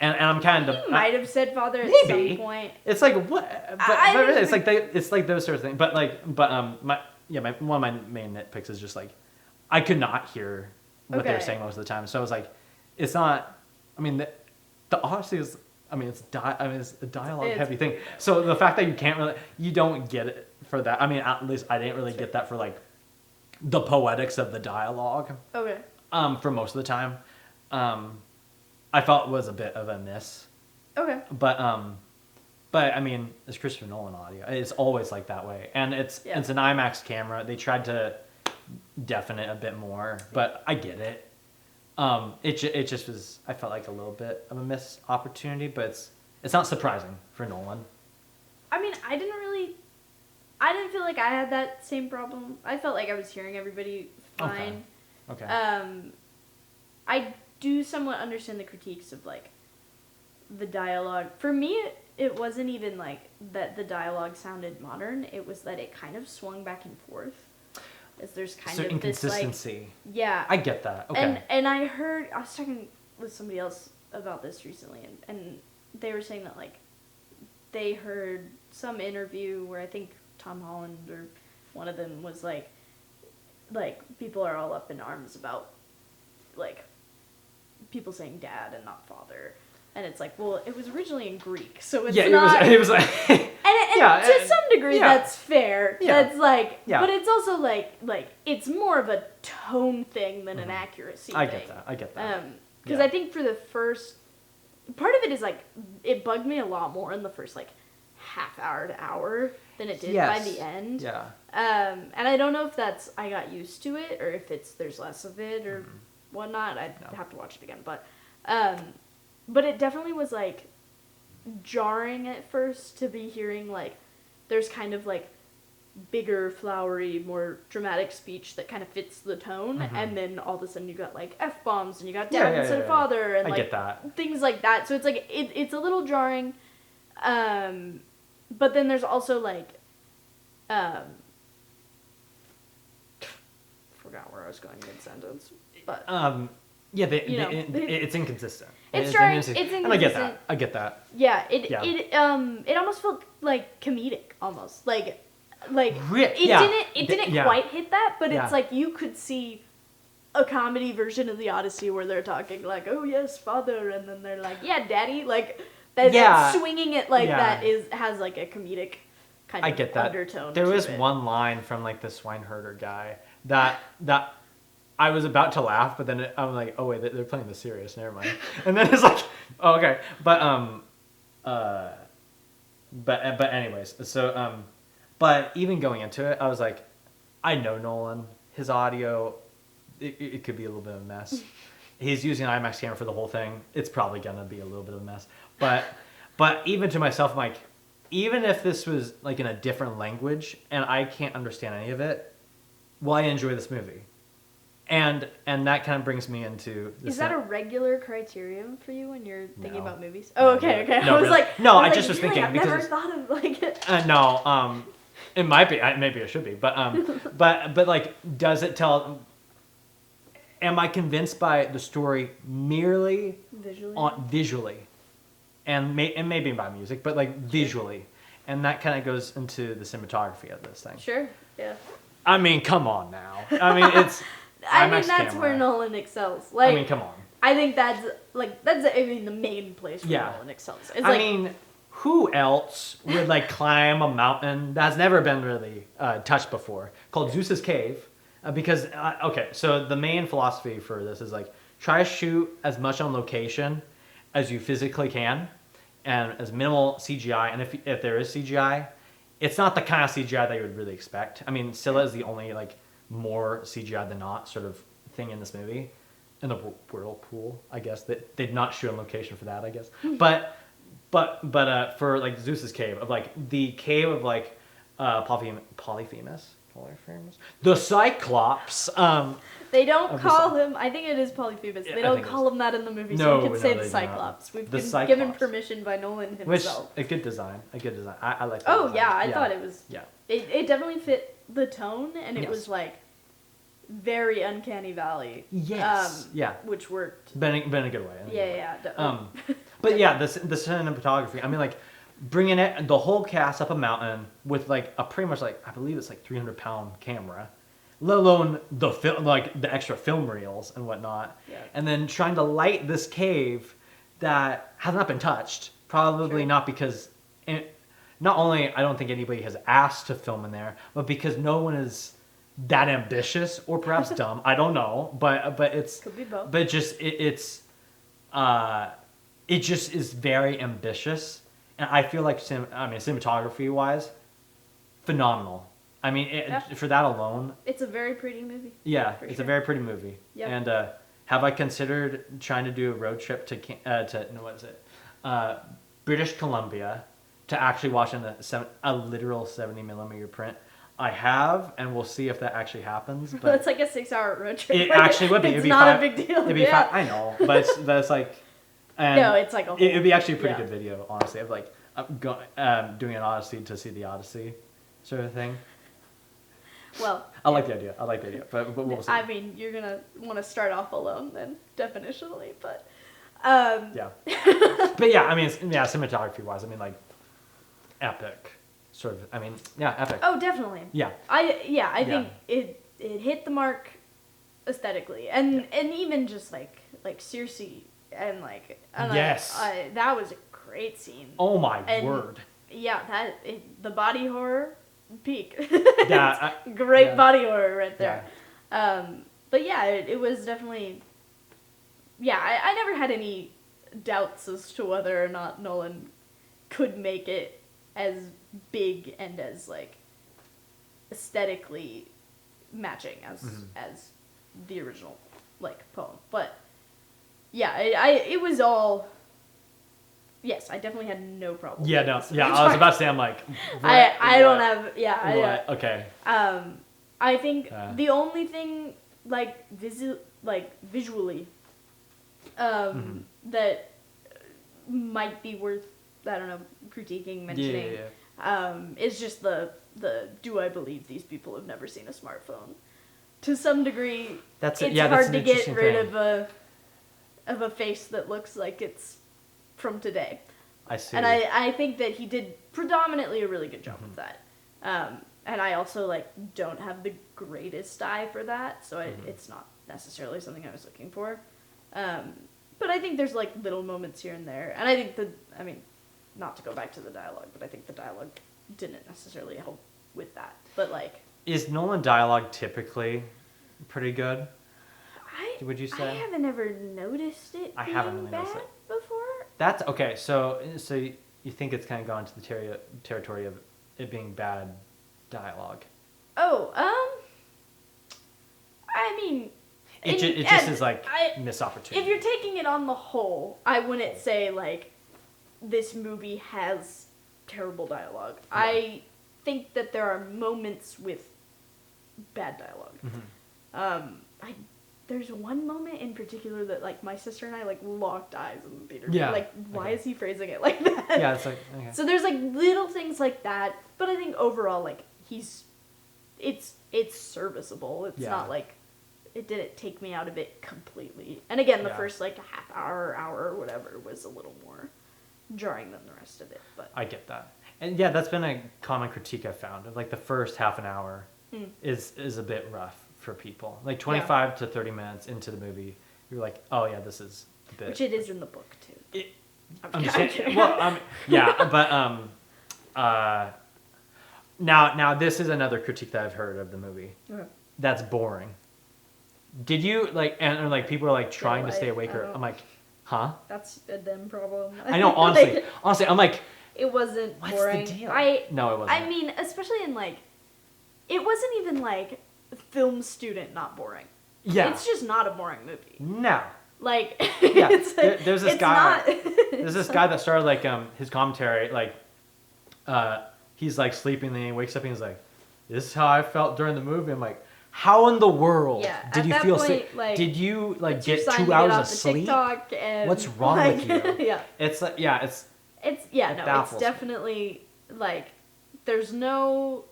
and I'm kind of. He might have said father at some point. It's like what? But really, it's like those sort of things. But one of my main nitpicks is just like, I could not hear what they were saying most of the time. So I was like, it's not. I mean, the Odyssey is. I mean, it's a dialogue-heavy thing. So the fact that you don't get it for that. I mean, at least I didn't really get that for like the poetics of the dialogue. Okay. For most of the time, I felt it was a bit of a miss. Okay. But I mean, it's Christopher Nolan audio. It's always like that way, and it's an IMAX camera. They tried to deafen it a bit more, but I get it. It just was. I felt like a little bit of a missed opportunity, but it's not surprising for Nolan. I mean, I didn't feel like I had that same problem. I felt like I was hearing everybody fine. Okay. I do somewhat understand the critiques of like the dialogue. For me, it wasn't even like that the dialogue sounded modern. It was that it kind of swung back and forth. As there's kind of inconsistency. This, like, I get that. Okay. And I was talking with somebody else about this recently, and they were saying that like they heard some interview where I think Tom Holland or one of them was like people are all up in arms about like people saying dad and not father. And it's like, well, it was originally in Greek, so it's not... it was like... and to some degree, that's fair. Yeah. That's like... Yeah. But it's also like it's more of a tone thing than an accuracy thing. I get that. Because I think for the first... Part of it is like, it bugged me a lot more in the first like half hour to hour than it did by the end. Yeah. And I don't know if that's... I got used to it, or if there's less of it, or whatnot. I'd have to watch it again, but it definitely was like, jarring at first to be hearing, like, there's kind of, like, bigger, flowery, more dramatic speech that kind of fits the tone, and then all of a sudden you got, like, F-bombs, and you got dad instead of father, and, I like, get that. Things like that. So it's, like, it's a little jarring, but then there's also, like, forgot where I was going mid-sentence, but... Yeah, it's inconsistent. It's jarring. It's inconsistent. And I get that. Yeah, it almost felt like comedic, almost like it didn't quite hit that, but it's like you could see a comedy version of the Odyssey where they're talking like, oh yes, father, and then they're like, yeah, daddy, like that swinging it like that has like a comedic kind of I get that. undertone. There was one line from like the swineherder guy that I was about to laugh, but then I'm like, oh wait, they're playing this serious. Never mind. And then it's like, oh, okay, but anyways, so but even going into it, I was like, I know Nolan. His audio, it could be a little bit of a mess. He's using an IMAX camera for the whole thing. It's probably gonna be a little bit of a mess. But even to myself, I'm like, even if this was like in a different language and I can't understand any of it, will I enjoy this movie? And that kind of brings me into... Is that a regular criterion for you when you're thinking about movies? No, oh, okay. No, I was really. like... No, just was thinking... I've never thought of, like... no, it might be. Maybe it should be. But, but like, does it tell... Am I convinced by the story merely... Visually. And maybe by music, but, like, visually. And that kind of goes into the cinematography of this thing. Sure, yeah. I mean, come on now. I mean, it's... I think that's where Nolan excels. Like, I mean, come on. I think that's the main place where Nolan excels. It's I mean, who else would like climb a mountain that's never been really touched before, called Zeus's Cave? Because okay, so the main philosophy for this is like try to shoot as much on location as you physically can, and as minimal CGI. And if there is CGI, it's not the kind of CGI that you would really expect. I mean, Scylla is the only like more CGI than not sort of thing in this movie. In the whirlpool, I guess. They did not shoot on location for that, I guess. But for like Zeus's cave, of like the cave of like Polyphemus, the Cyclops. They don't call him. I think it is Polyphemus. They don't call him that in the movie, so you can say the Cyclops. We've been given permission by Nolan himself. Which a good design. I like. Oh yeah, I thought it was. Yeah. It definitely fit the tone, and it was like very Uncanny Valley. Yes. Which worked. Been a good way. Yeah. But yeah, the cinematography. I mean, like bringing the whole cast up a mountain with like a pretty much like I believe it's like 300-pound camera, let alone the film, like the extra film reels and whatnot. Yeah. And then trying to light this cave that has not been touched. Probably not because. Not only I don't think anybody has asked to film in there, but because no one is that ambitious or perhaps dumb. I don't know, but it's could be both. But it just is very ambitious, and I feel like cinematography wise, phenomenal. I mean, for that alone, it's a very pretty movie. Yeah, it's a very pretty movie. Yep. And have I considered trying to do a road trip to British Columbia? To actually watch in a literal 70mm print. I have, and we'll see if that actually happens. But well, it's like a 6-hour road trip. It actually would be. It's not a big deal. It'd be fun. I know, but it's like... no, it's like a whole... It'd be actually a pretty good video, honestly, of like doing an Odyssey to see the Odyssey sort of thing. Well... I like the idea, but we'll see. I mean, you're going to want to start off alone then, definitionally, but... Yeah. But yeah, I mean, cinematography-wise, I mean, like... Epic, sort of. I mean, yeah, epic. Oh, definitely. Yeah. I think it hit the mark aesthetically, and even just like Circe and like yes, that was a great scene. Oh my word. Yeah, the body horror peak. Yeah, great body horror right there. Yeah. But yeah, it was definitely. Yeah, I never had any doubts as to whether or not Nolan could make it as big and as like aesthetically matching as the original like poem. But yeah, it was all yes, I definitely had no problem. Yeah, no, yeah. I was about to say, I'm like, I don't have, yeah. Okay. I think the only thing like visually, that might be worth, I don't know, critiquing, mentioning, is just the do I believe these people have never seen a smartphone? To some degree, it's hard to get rid of a face that looks like it's from today. I see. And I think that he did predominantly a really good job with that. And I also don't have the greatest eye for that, so it's not necessarily something I was looking for. But I think there's little moments here and there, and I think not to go back to the dialogue, but I think the dialogue didn't necessarily help with that. But is Nolan dialogue typically pretty good? Would you say? I haven't ever noticed it being bad before. That's okay. So you think it's kind of gone to the territory of it being bad dialogue? Oh, I mean, it just is missed opportunity. If you're taking it on the whole, I wouldn't say this movie has terrible dialogue. Yeah. I think that there are moments with bad dialogue. There's one moment in particular that my sister and I locked eyes in the theater. Yeah. Why is he phrasing it like that? Yeah, it's okay. So there's little things like that, but I think overall it's serviceable. It's not it didn't take me out of it completely. And again, the first half hour or whatever was a little more jarring than the rest of it. But I get that. And yeah, that's been a common critique I've found. The first half an hour is a bit rough for people. 25 to 30 minutes into the movie, you're like, oh yeah, this is a bit. Which it is in the book too. I'm kidding. Well, yeah, but now this is another critique that I've heard of the movie. Okay. That's boring. Did you and people are trying to stay awake, or I'm like, huh? That's a them problem. I know, honestly, I'm like, it wasn't what's boring. The deal? No, it wasn't. I mean, especially in it wasn't even film student not boring. Yeah. It's just not a boring movie. No. Yeah. There's this guy. There's this guy that started his commentary he's sleeping and then he wakes up and he's like, this is how I felt during the movie. I'm like, how in the world did you feel sick? Did you get 2 hours of sleep? And what's wrong with you? Yeah. It's it's definitely there's no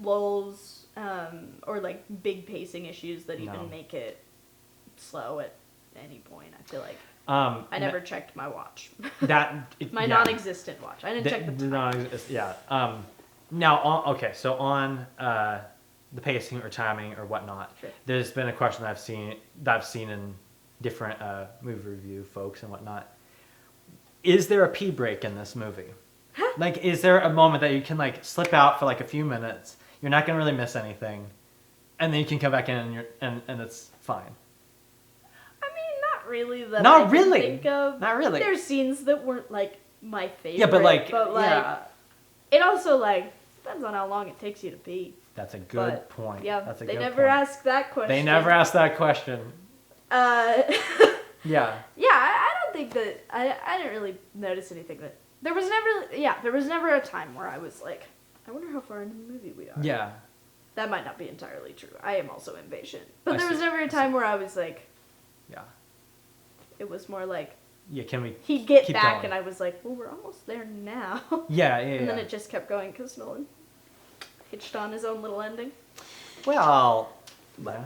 lulls or big pacing issues that even make it slow at any point. I feel I never checked my watch. My non-existent watch. I didn't check the time. Now, so on the pacing or timing or whatnot, there's been a question that I've seen in different movie review folks and whatnot. Is there a pee break in this movie? Huh? Is there a moment that you can slip out for a few minutes? You're not gonna really miss anything, and then you can come back in and it's fine. I mean, not really. Not really. Think of. Not really. There's scenes that weren't my favorite. Yeah, but yeah. It also depends on how long it takes you to pee. That's a good point. Yeah, that's a they good never point. ask that question. They never ask that question. Yeah. Yeah, I don't think that I didn't really notice anything that there was never a time where I was like, I wonder how far into the movie we are. Yeah. That might not be entirely true. I am also impatient. But there was never a time where I was like, yeah. It was more can we he'd get keep back going? And I was like, well, we're almost there now. Yeah. And then it just kept going because Nolan hitched on his own little ending. Well, yeah.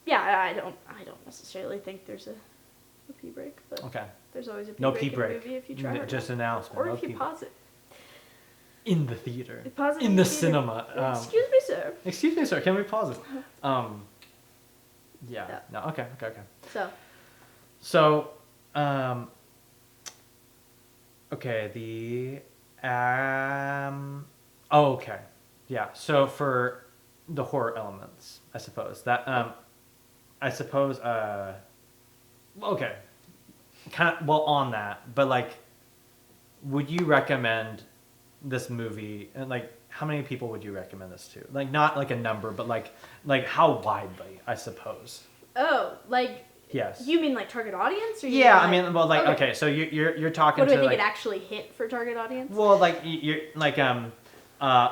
Yeah, I don't necessarily think there's a pee break, but there's always a pee break in a movie if you try hard just an announcement. Or if you pause it. In the theater. Pause it in the cinema. Excuse me, sir. Excuse me, sir. Can we pause it? Yeah. No. Okay. So, okay. Okay. Yeah. So for the horror elements, I suppose that okay. Kind of on that, but would you recommend this movie, and how many people would you recommend this to? Not a number, but how widely, I suppose. Oh, Yes. You mean like target audience? Or yeah, I mean, well, like, okay, so you're talking what do to, I think like, it actually hit for target audience? well, like, you're, like,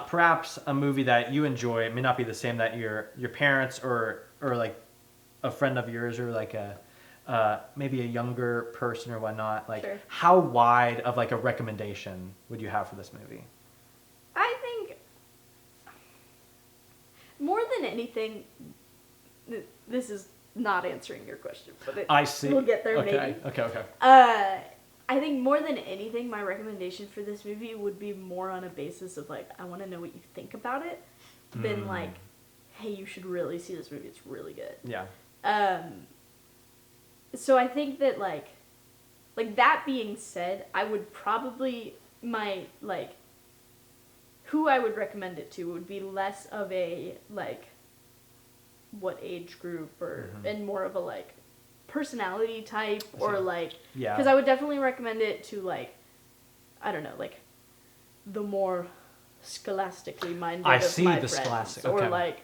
perhaps a movie that you enjoy may not be the same that your parents or like, a friend of yours or, like, maybe a younger person or whatnot, like, Sure. how wide of, like, a recommendation would you have for this movie? I think more than anything, this is not answering your question, but I see. We'll get there okay. maybe. Okay. I think more than anything, my recommendation for this movie would be more on a basis of like, I want to know what you think about it, than like, hey, you should really see this movie. It's really good. Yeah. So I think that like that being said, I would probably who I would recommend it to would be less of a like what age group or and more of a like personality type or like because I would definitely recommend it to like I don't know like the more scholastically minded I of see my the friends, scholastic or okay. like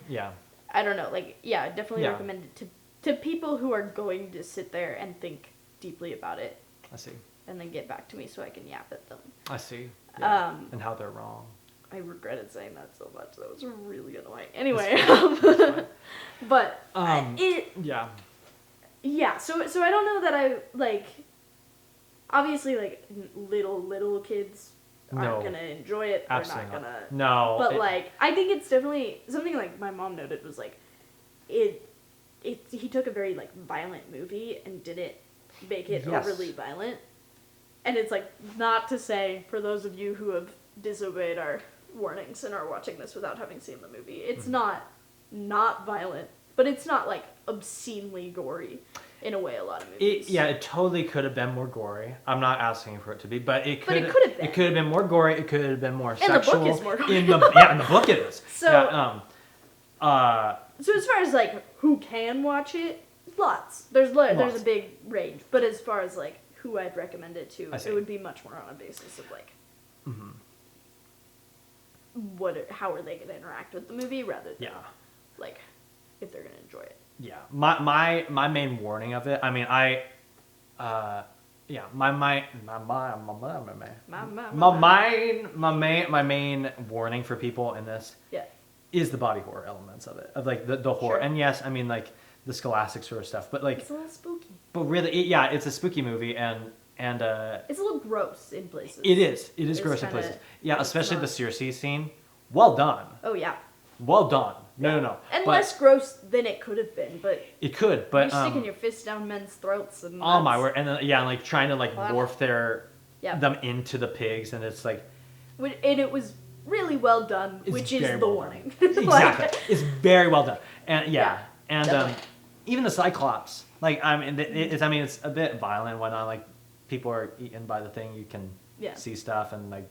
I don't know like I definitely recommend it to people who are going to sit there and think deeply about it. I see. And then get back to me so I can yap at them. I see. Yeah. And how they're wrong. I regretted saying that so much. That was really annoying. Anyway, but yeah. So I don't know that I like. Obviously, like little kids aren't gonna enjoy it. They're not gonna. No. But like, I think it's definitely something like my mom noted was like, he took a very like violent movie and didn't make it overly violent. And it's like not to say for those of you who have disobeyed our warnings and are watching this without having seen the movie, it's not violent, but it's not like obscenely gory in a way a lot of movies. It totally could have been more gory. I'm not asking for it to be, but it could have been. It could have been more gory. It could have been more and sexual. The book is more gory. In the book it is. So so as far as like who can watch it, lots. There's a big range, but as far as like who I'd recommend it to, it would be much more on a basis of like how are they going to interact with the movie rather than like if they're going to enjoy it. Yeah, my main warning of it. I mean, my main warning for people in this is the body horror elements of it, of like the horror. And yes, I mean like the scholastic sort of stuff, but like it's a little spooky. But really, it's a spooky movie, and it's a little gross in places. It is gross in places. Yeah, especially the Circe scene. Well done. Oh yeah. Well done. No. And less gross than it could have been, but it could. But you're sticking your fists down men's throats and oh my word! And then, and like trying to like morph them into the pigs, and it's like. And it was really well done, which is the warning. Exactly, it's very well done, and and even the Cyclops. Like I mean, it's a bit violent and whatnot. Like people are eaten by the thing. You can see stuff and like.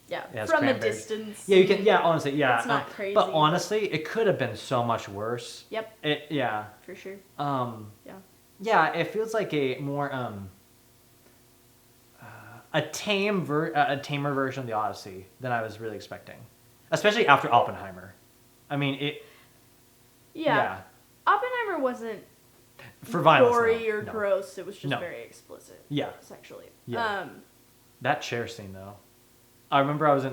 Yeah, from a distance. Yeah, you can. Yeah, honestly, yeah. It's not crazy. But honestly, it could have been so much worse. Yep. For sure. Yeah, it feels like a more a tamer version of the Odyssey than I was really expecting, especially after Oppenheimer. I mean it. Yeah. Oppenheimer wasn't for violence, gory or gross. It was just very explicit. Yeah. Sexually. Yeah. That chair scene though. I remember I was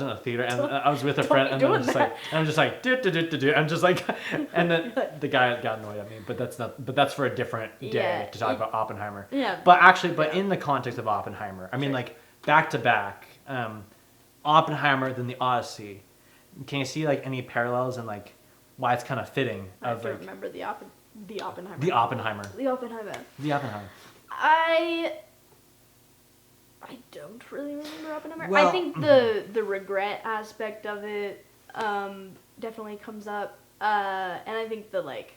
in a theater and I was with a friend and I'm just like do. I'm just like and then the guy got annoyed at me, but that's for a different day to talk about Oppenheimer. Yeah. But in the context of Oppenheimer, I mean like back to back, Oppenheimer then the Odyssey. Can you see like any parallels and like why it's kind of fitting? I have to remember the Oppenheimer. The Oppenheimer. I don't really remember Oppenheimer. Well, I think the regret aspect of it definitely comes up, and I think the like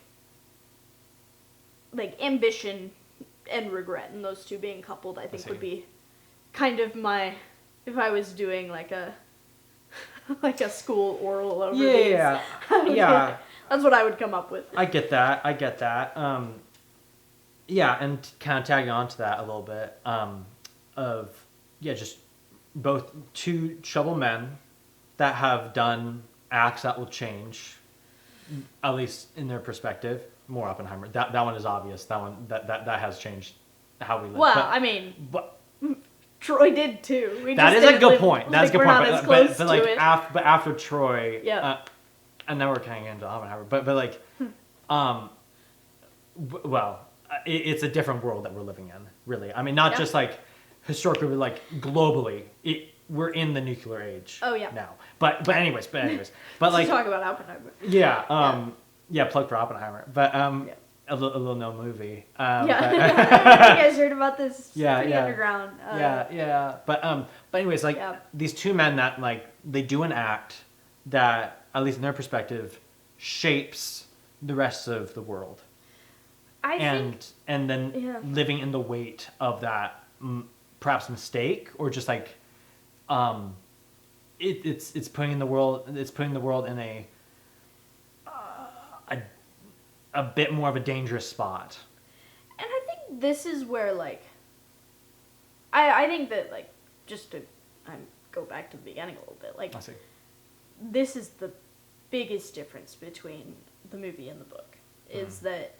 ambition and regret and those two being coupled, I think would be kind of my if I was doing like a school oral over these. Yeah. That's what I would come up with. I get that. Yeah, and kind of tagging on to that a little bit. Just both two trouble men that have done acts that will change, at least in their perspective, more Oppenheimer. That one is obvious. That one that has changed how we live. Well, but, I mean, but Troy did too. That is a good point. That's a good point. But like after Troy, yeah. And now we're kind of into Oppenheimer. But like, well, it's a different world that we're living in. Really, I mean, not just like historically, but like globally. We're in the nuclear age. Oh yeah. Now, but anyways, but like talk about Oppenheimer. Yeah, plug for Oppenheimer. But a little known movie. You guys heard about this? Pretty underground. But anyways, like these two men that like they do an act that, at least in their perspective, shapes the rest of the world. And then living in the weight of that perhaps mistake, or just like it's putting the world in a bit more of a dangerous spot. And I think this is where, like, I think that, like, just to go back to the beginning a little bit, like, I see. This is the biggest difference between the movie and the book, is that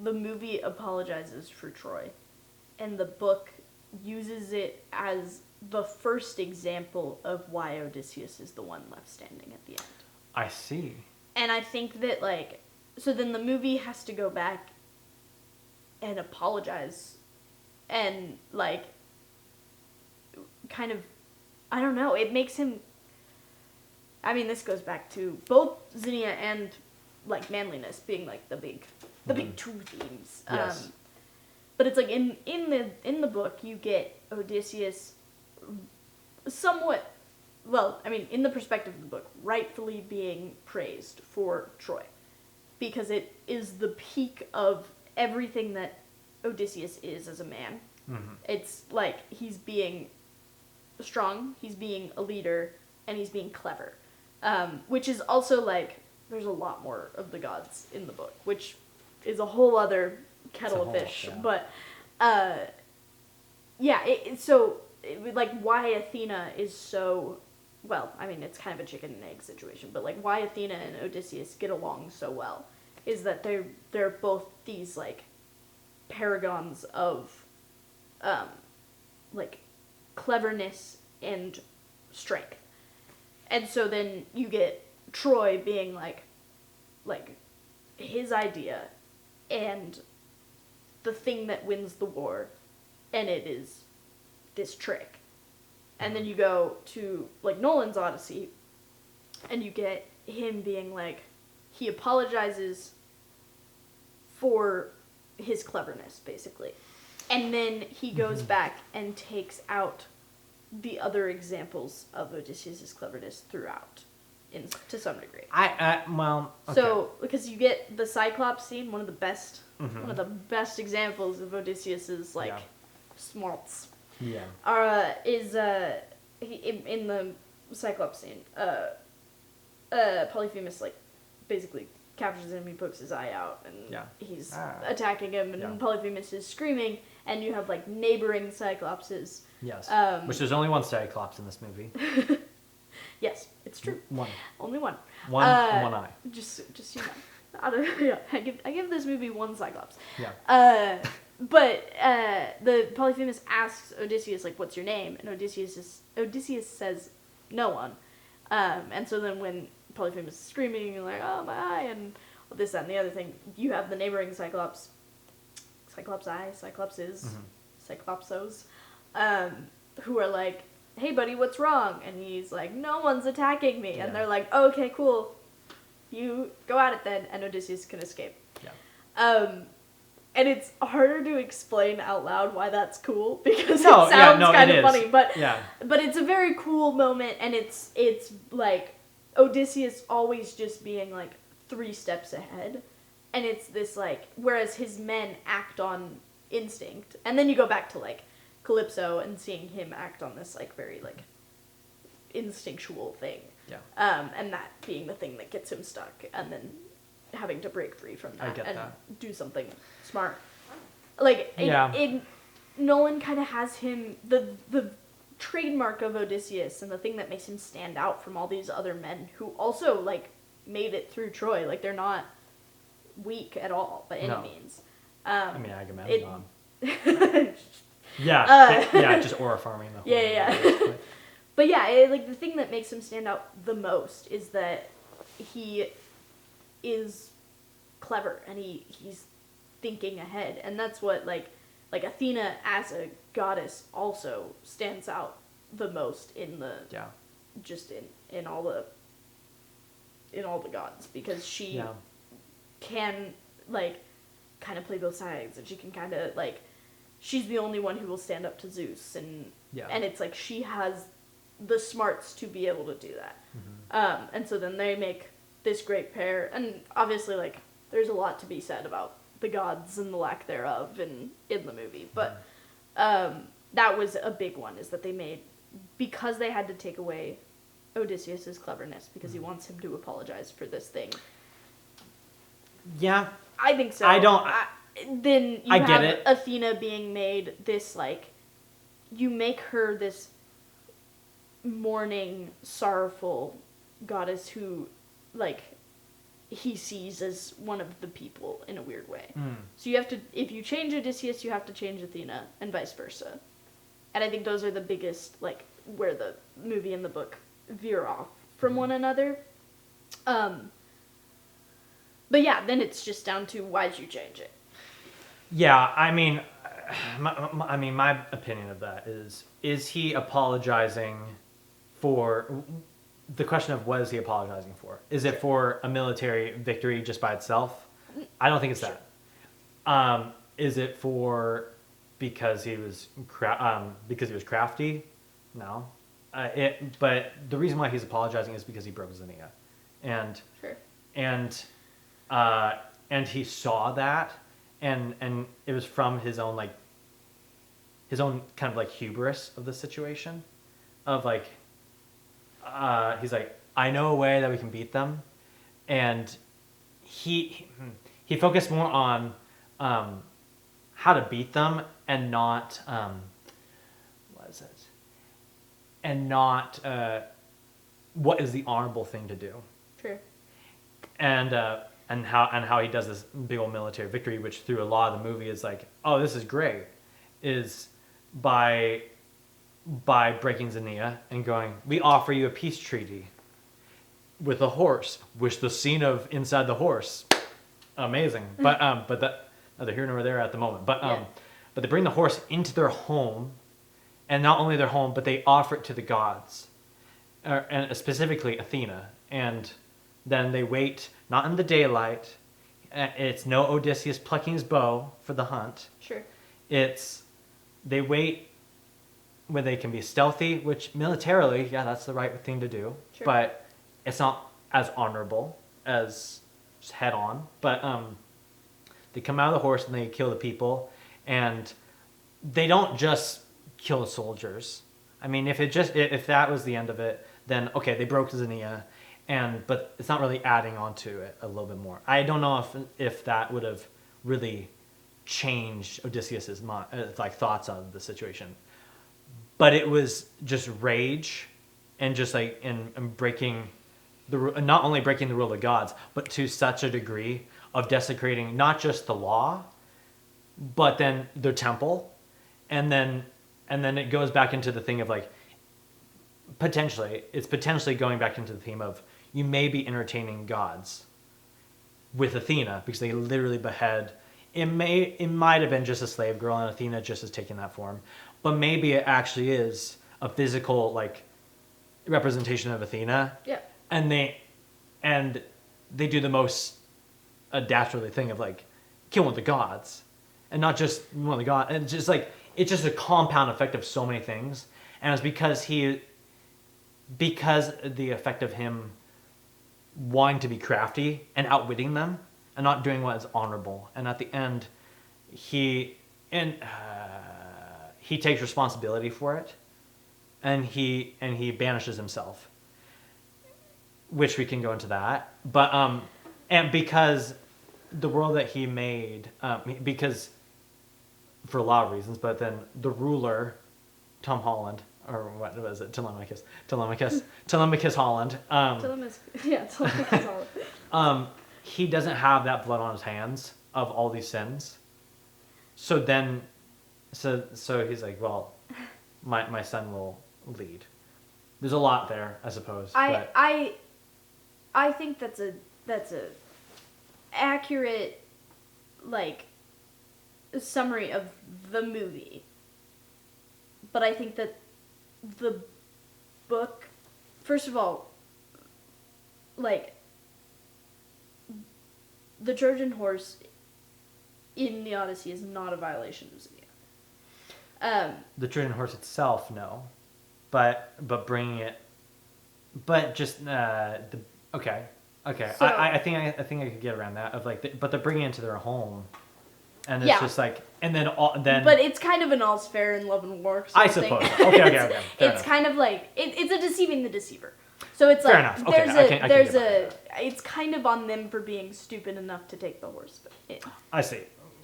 the movie apologizes for Troy, and the book uses it as the first example of why Odysseus is the one left standing at the end. I see. And I think that, like, so then the movie has to go back and apologize and, like, kind of, I don't know, it makes him, I mean, this goes back to both Zinnia and, like, manliness being, like, the big two themes. Yes. But it's like in the book you get Odysseus somewhat, well, I mean, in the perspective of the book, rightfully being praised for Troy, because it is the peak of everything that Odysseus is as a man. Mm-hmm. It's like he's being strong, he's being a leader, and he's being clever, which is also like there's a lot more of the gods in the book, which is a whole other kettle of fish. Yeah. But like why Athena is so, well, I mean, it's kind of a chicken and egg situation, but like why Athena and Odysseus get along so well is that they're both these like paragons of like cleverness and strength. And so then you get Troy being like his idea and the thing that wins the war, and it is this trick. And then you go to like Nolan's Odyssey and you get him being like, he apologizes for his cleverness basically, and then he goes back and takes out the other examples of Odysseus' cleverness throughout to some degree. Well, okay. So because you get the Cyclops scene, one of the best examples of Odysseus's like smarts. Yeah. Is in the Cyclops scene, Polyphemus like basically captures him, he pokes his eye out, and he's attacking him, and Polyphemus is screaming, and you have like neighboring Cyclopses. Yes. Which there's only one Cyclops in this movie. Yes, it's true. One. Only one. One eye. Just you know. I give this movie one Cyclops. Yeah. But the Polyphemus asks Odysseus like, "What's your name?" And Odysseus says, "No one." And so then when Polyphemus is screaming and like, "Oh my eye," and this, that, and the other thing, you have the neighboring Cyclops, Cyclopses, Cyclopsos, who are like, "Hey buddy, what's wrong?" And he's like, "No one's attacking me." And they're like, "Okay, cool. You go at it then," and Odysseus can escape. Yeah. And it's harder to explain out loud why that's cool because it sounds kind of funny, but it's a very cool moment, and it's like Odysseus always just being like 3 steps ahead, and it's this like, whereas his men act on instinct, and then you go back to like Calypso and seeing him act on this like very like instinctual thing, and that being the thing that gets him stuck, and then having to break free from that and do something smart. Like, Nolan kind of has him, the trademark of Odysseus and the thing that makes him stand out from all these other men who also, like, made it through Troy. Like, they're not weak at all by any means. I mean, Agamemnon. Yeah, just aura farming the whole yeah. But yeah, like the thing that makes him stand out the most is that he is clever and he's thinking ahead, and that's what like Athena as a goddess also stands out the most in the just in all the gods, because she can like kind of play both sides, and she can kind of like, she's the only one who will stand up to Zeus, and it's like she has the smarts to be able to do that. And so then they make this great pair, and obviously like there's a lot to be said about the gods and the lack thereof in the movie, but that was a big one, is that they made, because they had to take away Odysseus's cleverness because he wants him to apologize for this thing. Yeah, I think so. Then you have Athena being made this, like, you make her this mourning, sorrowful goddess who, like, he sees as one of the people in a weird way. So you have to, if you change Odysseus, you have to change Athena, and vice versa. And I think those are the biggest, like, where the movie and the book veer off from one another. But yeah, then it's just down to, why'd you change it? Yeah, I mean, my opinion of that is he apologizing for, the question of what is he apologizing for? Is it for a military victory just by itself? I don't think it's that. Is it for because he was crafty? No. But the reason why he's apologizing is because he broke Xenia, and and he saw that, and it was from his own kind of like hubris of the situation, of like, he's like, I know a way that we can beat them, and he focused more on how to beat them, and not what is it? And not what is the honorable thing to do. True. And how he does this big old military victory, which through a lot of the movie is like, oh, this is great, is by breaking Xenia and going, we offer you a peace treaty with a horse, which the scene of inside the horse, amazing. But that, neither here nor there at the moment. But but they bring the horse into their home, and not only their home, but they offer it to the gods, and specifically Athena. And then they wait, not in the daylight. It's no Odysseus plucking his bow for the hunt. Sure. They wait when they can be stealthy, which militarily, that's the right thing to do. Sure. But it's not as honorable as just head on. But they come out of the horse and they kill the people, and they don't just kill the soldiers. I mean, if that was the end of it, then okay, they broke Xenia, but it's not really adding on to it a little bit more. I don't know if that would have really changed Odysseus's thoughts on the situation. But it was just rage, and just like and breaking not only breaking the rule of the gods, but to such a degree of desecrating not just the law, but then their temple, and then it goes back into the thing of like, it's potentially going back into the theme of, you may be entertaining gods with Athena, because they literally behead. It might have been just a slave girl, and Athena just is taking that form, but maybe it actually is a physical like representation of Athena. Yeah. And they do the most dastardly thing of like killing the gods, and not just one of the gods, and just like, it's just a compound effect of so many things. And it's because the effect of him wanting to be crafty and outwitting them and not doing what is honorable. And at the end, he takes responsibility for it, and he banishes himself, which we can go into that. But and because the world that he made, because for a lot of reasons, but then the ruler, Tom Holland, or what was it? Telemachus Holland. Telemachus Holland. he doesn't have that blood on his hands of all these sins. So then, so he's like, well, my son will lead. There's a lot there, I suppose. I think that's a accurate, like, summary of the movie. But I think that the book, first of all, like, the Trojan horse in the Odyssey is not a violation of Xenia. The Trojan horse itself, no. But bringing it, but just okay. So, I think I could get around that of like, but they're bringing it into their home, and it's just like, and then But it's kind of an all's fair in love and war. I suppose. Okay. It's kind of like it's a deceiving the deceiver. So it's fair like enough. Okay, it's kind of on them for being stupid enough to take the horse. I see.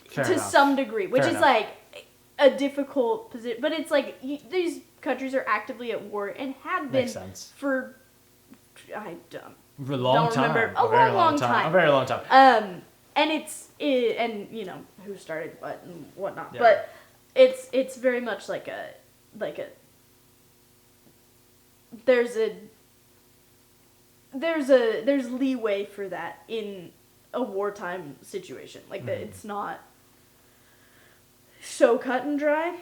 Fair to enough. some degree, which Fair is enough. like a difficult position, but it's like these countries are actively at war and have been for a long time. A very long time. And and you know who started what and whatnot, but it's very much like a there's leeway for that in a wartime situation, like that. It's not so cut and dry.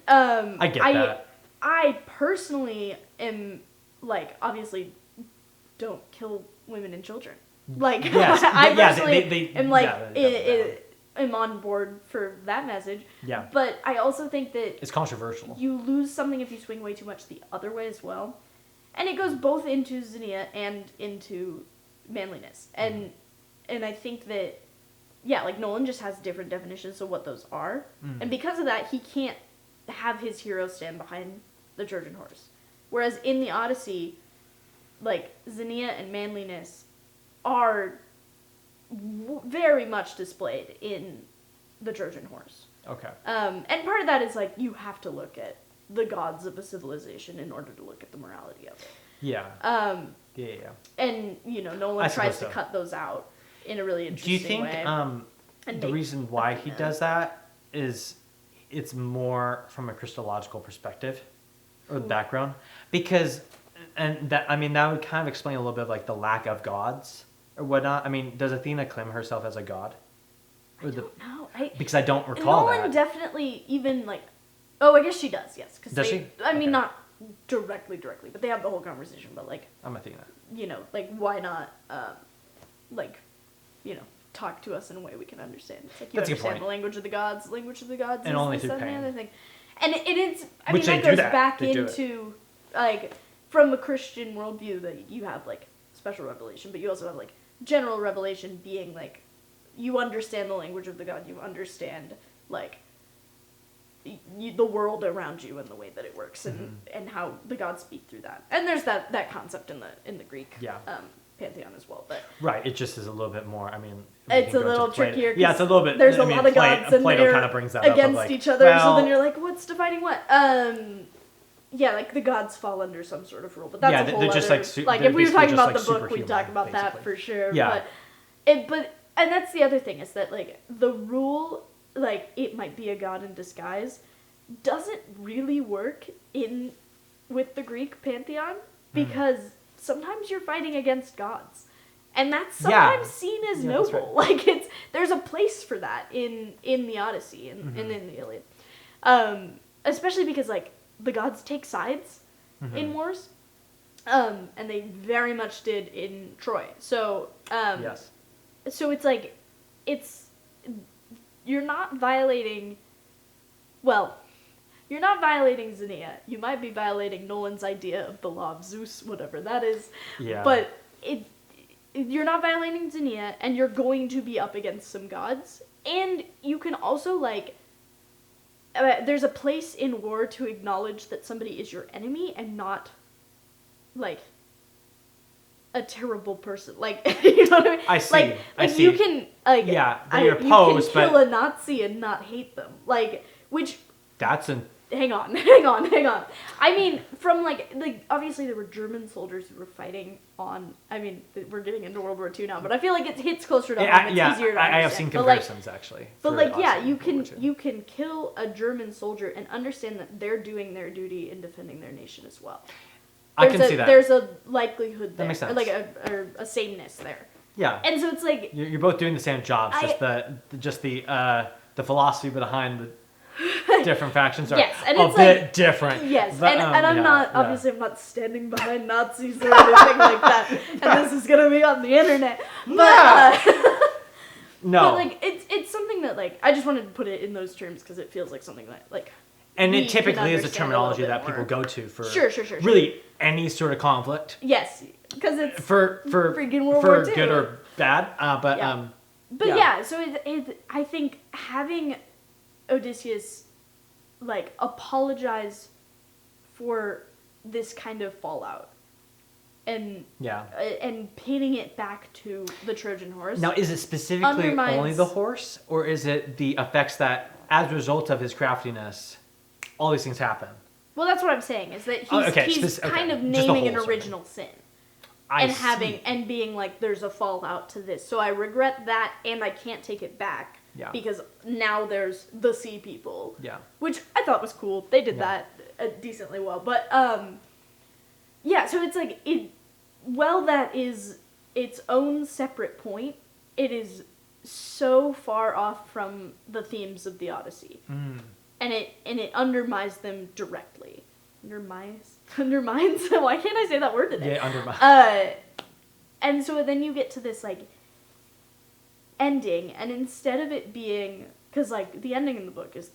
I get that. I personally am like, obviously don't kill women and children. Like, yes. I personally am like, I'm on board for that message. Yeah. But I also think that it's controversial. You lose something if you swing way too much the other way as well. And it goes both into Xenia and into manliness. And I think that, like Nolan just has different definitions of what those are. And because of that, he can't have his hero stand behind the Trojan horse. Whereas in the Odyssey, like, Xenia and manliness are very much displayed in the Trojan horse. Okay. And part of that is, like, you have to look at the gods of a civilization in order to look at the morality of it. Yeah. Yeah. And, you know, Nolan tries to cut those out in a really interesting way. Do you think the reason why he does that is it's more from a Christological perspective or the background? Because, and that, I mean, that would kind of explain a little bit of like the lack of gods or whatnot. I mean, does Athena claim herself as a god? I don't know. Because I don't recall Nolan definitely even like, I guess she does, yes. Does she? I mean, not directly, but they have the whole conversation about like, I'm Athena. You know, like, why not, like, you know, talk to us in a way we can understand. It's like, you understand the language of the gods. Language of the gods and is only this, through that, pain. and the other thing. And it's, I Which mean, that goes back into, like, from a Christian worldview that you have, like, special revelation, but you also have, like, general revelation being, like, you understand the language of the god, you understand, like, the world around you and the way that it works, and how the gods speak through that. And there's that concept in the Greek pantheon as well. But right, it just is a little bit more. I mean, it's a little trickier. Yeah, it's a little bit. There's a lot of gods and Plato they're kind of brings that against up, each other. So then you're like, what's defining what? Yeah, like the gods fall under some sort of rule, but that's a whole they're other. Just like if we were talking about the book, we'd talk about that for sure. Yeah. And that's the other thing is that like the rule, like it might be a god in disguise, doesn't really work with the Greek pantheon because sometimes you're fighting against gods, and that's sometimes seen as noble. Right. Like there's a place for that in the Odyssey and in the Iliad, especially because like the gods take sides in wars, and they very much did in Troy. So yes. So it's like you're not violating. Well, you're not violating Xenia. You might be violating Nolan's idea of the law of Zeus, whatever that is. Yeah. But you're not violating Xenia, and you're going to be up against some gods. And you can also, like, there's a place in war to acknowledge that somebody is your enemy and not, like, a terrible person. Like, you know what I mean? I see. Like you can, like, you're opposed, you can kill a Nazi and not hate them. Like, which... That's hang on, hang on, hang on. I mean, from like obviously there were German soldiers who were fighting on. I mean, we're getting into World War II now, but I feel like it hits closer to home. It's easier to understand. I have seen comparisons actually. But like, yeah, you can kill a German soldier and understand that they're doing their duty in defending their nation as well. I can see that. There's a likelihood there, that makes sense. like a sameness there. Yeah. And so it's like you're both doing the same jobs. Just the philosophy behind the different factions are a bit different. Yes, but, and I'm not obviously I'm not standing behind Nazis or anything like that. And this is gonna be on the internet. But no, but like it's something that like I just wanted to put it in those terms because it feels like something that like. And it typically is a terminology that people go to for really any sort of conflict. Yes, because it's for freaking World War II. For good or bad, so I think having Odysseus like apologize for this kind of fallout and painting it back to the Trojan horse. Now, is it specifically only the horse, or is it the effects that, as a result of his craftiness, all these things happen? Well, that's what I'm saying, is that he's kind of naming an original sin. And being like, there's a fallout to this. So I regret that, and I can't take it back. Yeah. Because now there's the sea people. Yeah. Which I thought was cool. They did that decently well. But, so it's like, that is its own separate point, it is so far off from the themes of the Odyssey. Mm. And it undermines them directly. Undermines? Why can't I say that word today? Yeah, undermines. And so then you get to this, like, ending, and instead of it being... Because, like, the ending in the book is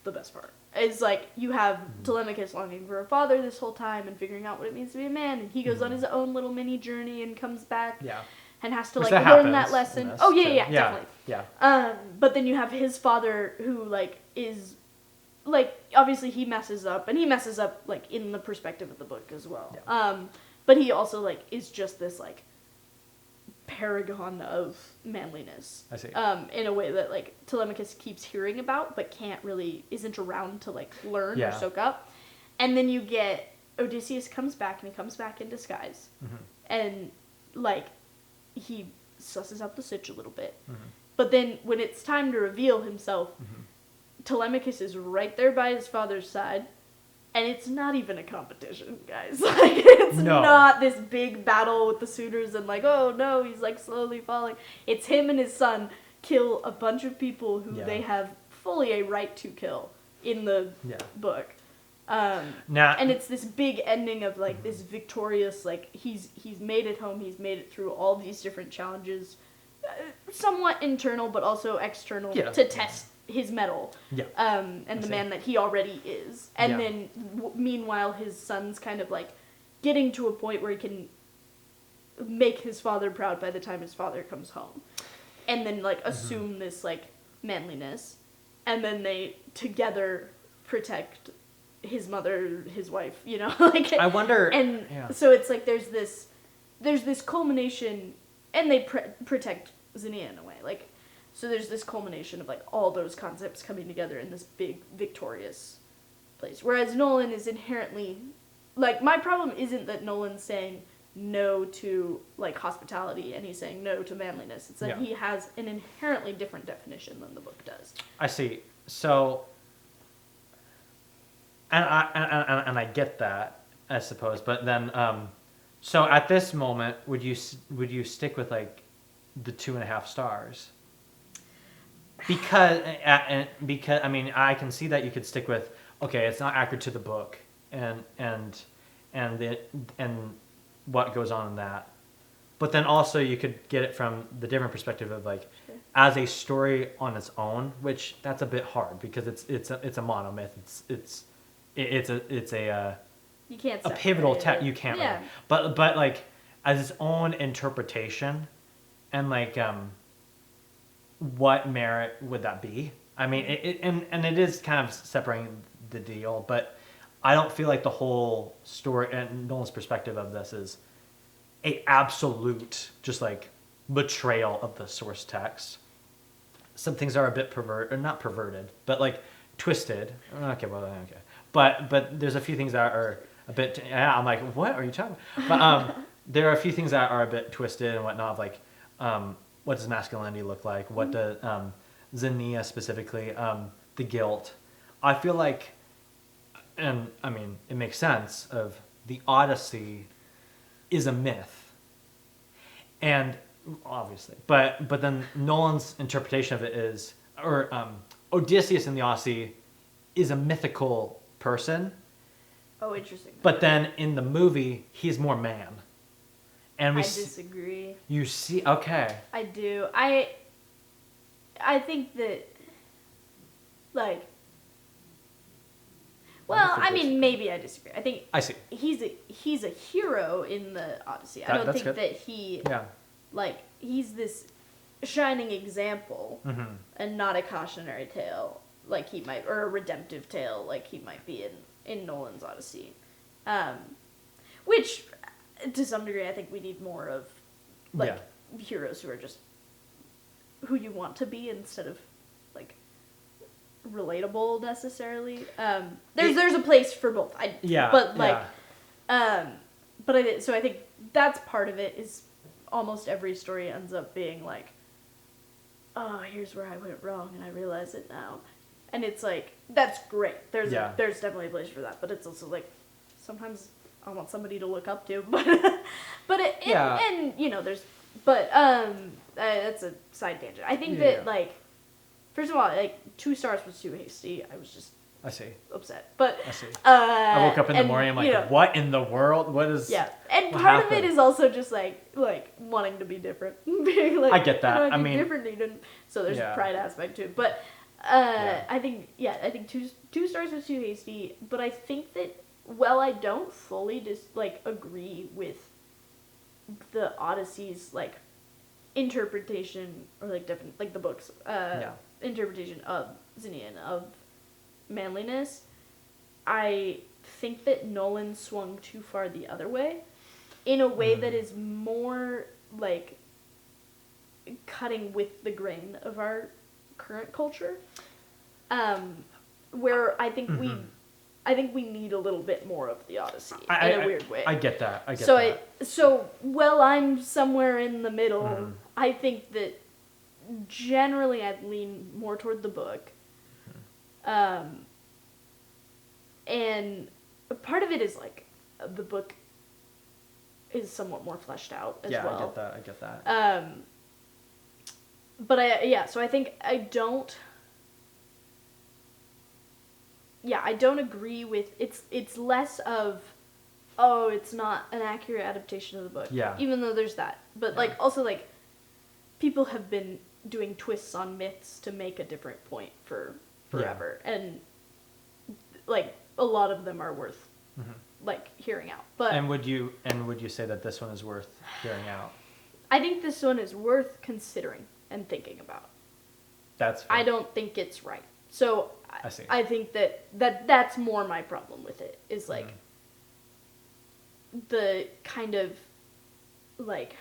the best part. It's, like, you have Telemachus longing for a father this whole time and figuring out what it means to be a man, and he goes on his own little mini journey and comes back and has to, learn that lesson. Oh, yeah, definitely. Yeah. But then you have his father who, like, is... Like, obviously he messes up, and he messes up, like, in the perspective of the book as well. Yeah. But he also, like, is just this, like, paragon of manliness. I see. In a way that, like, Telemachus keeps hearing about, but isn't around to, like, learn or soak up. And then you get Odysseus comes back, and he comes back in disguise. Mm-hmm. And, like, he susses out the sitch a little bit. Mm-hmm. But then when it's time to reveal himself... Mm-hmm. Telemachus is right there by his father's side, and it's not even a competition, guys. Like, it's not this big battle with the suitors and like, oh no, he's like slowly falling. It's him and his son kill a bunch of people who they have fully a right to kill in the book. And it's this big ending of like this victorious, like he's made it home, he's made it through all these different challenges, somewhat internal but also external to test his mettle, and the man that he already is. And then, meanwhile, his son's kind of, like, getting to a point where he can make his father proud by the time his father comes home. And then, like, assume this, like, manliness. And then they, together, protect his mother, his wife, you know? Like, I wonder... And so it's, like, there's this culmination, and they protect Xenia in a way, like... So there's this culmination of, like, all those concepts coming together in this big, victorious place. Whereas Nolan is inherently... Like, my problem isn't that Nolan's saying no to, like, hospitality and he's saying no to manliness. It's that he has an inherently different definition than the book does. I see. So... And I get that, I suppose. But then... so at this moment, would you stick with, like, the 2.5 stars? Because I mean, I can see that you could stick with, okay, it's not accurate to the book and what goes on in that, but then also you could get it from the different perspective of like as a story on its own, which that's a bit hard because it's a monomyth. It's a you can't a pivotal text. You can't really. But like as its own interpretation and like what merit would that be? I mean, and it is kind of separating the deal, but I don't feel like the whole story and Nolan's perspective of this is a absolute just like betrayal of the source text. Some things are a bit not perverted, but like twisted. Okay, but there's a few things that are a bit. I'm like, what are you talking about? But there are a few things that are a bit twisted and whatnot. Like, what does masculinity look like? What does Xenia specifically? The guilt. I feel like, and I mean, it makes sense. Of the Odyssey is a myth, and obviously, but then Nolan's interpretation of it is, or Odysseus in the Odyssey is a mythical person. Oh, interesting. But then in the movie, he's more man. And I disagree. You see, okay. I do. I think that, like, well, I mean, maybe I disagree. I think I see. He's a hero in the Odyssey. I don't think good. That he, like, he's this shining example and not a cautionary tale like he might, or a redemptive tale like he might be in Nolan's Odyssey. Which, to some degree, I think we need more of, like, heroes who are just who you want to be instead of, like, relatable necessarily. There's a place for both. So I think that's part of it. Is almost every story ends up being like, oh, here's where I went wrong and I realize it now, and it's like, that's great. There's definitely a place for that, but it's also like, sometimes I want somebody to look up to, and you know, there's, but that's a side tangent. I think that, like, first of all, like, 2 stars was too hasty. I was just upset. But I see. I woke up in the morning, I'm like, you know, what in the world? What is and part of it is also just like wanting to be different. Being like, I get that. I mean, different even. So there's a pride aspect to it. But I think 2 stars was too hasty, but I think that, well, I don't fully agree with the Odyssey's, like, interpretation, or like the book's interpretation of Xenia and of manliness. I think that Nolan swung too far the other way, in a way that is more like cutting with the grain of our current culture, where I think we need a little bit more of the Odyssey in a weird way. I get that. So I'm somewhere in the middle. I think that generally I'd lean more toward the book. And part of it is, like, the book is somewhat more fleshed out as well. Yeah, I get that. But so I think I don't agree with, it's less of, oh, it's not an accurate adaptation of the book. Yeah. Even though there's that. But, like, also, like, people have been doing twists on myths to make a different point for forever. And, like, a lot of them are worth, like, hearing out. But would you say that this one is worth hearing out? I think this one is worth considering and thinking about. That's fair. I don't think it's right. So I see. I think that's more my problem with it, is, like, the kind of, like,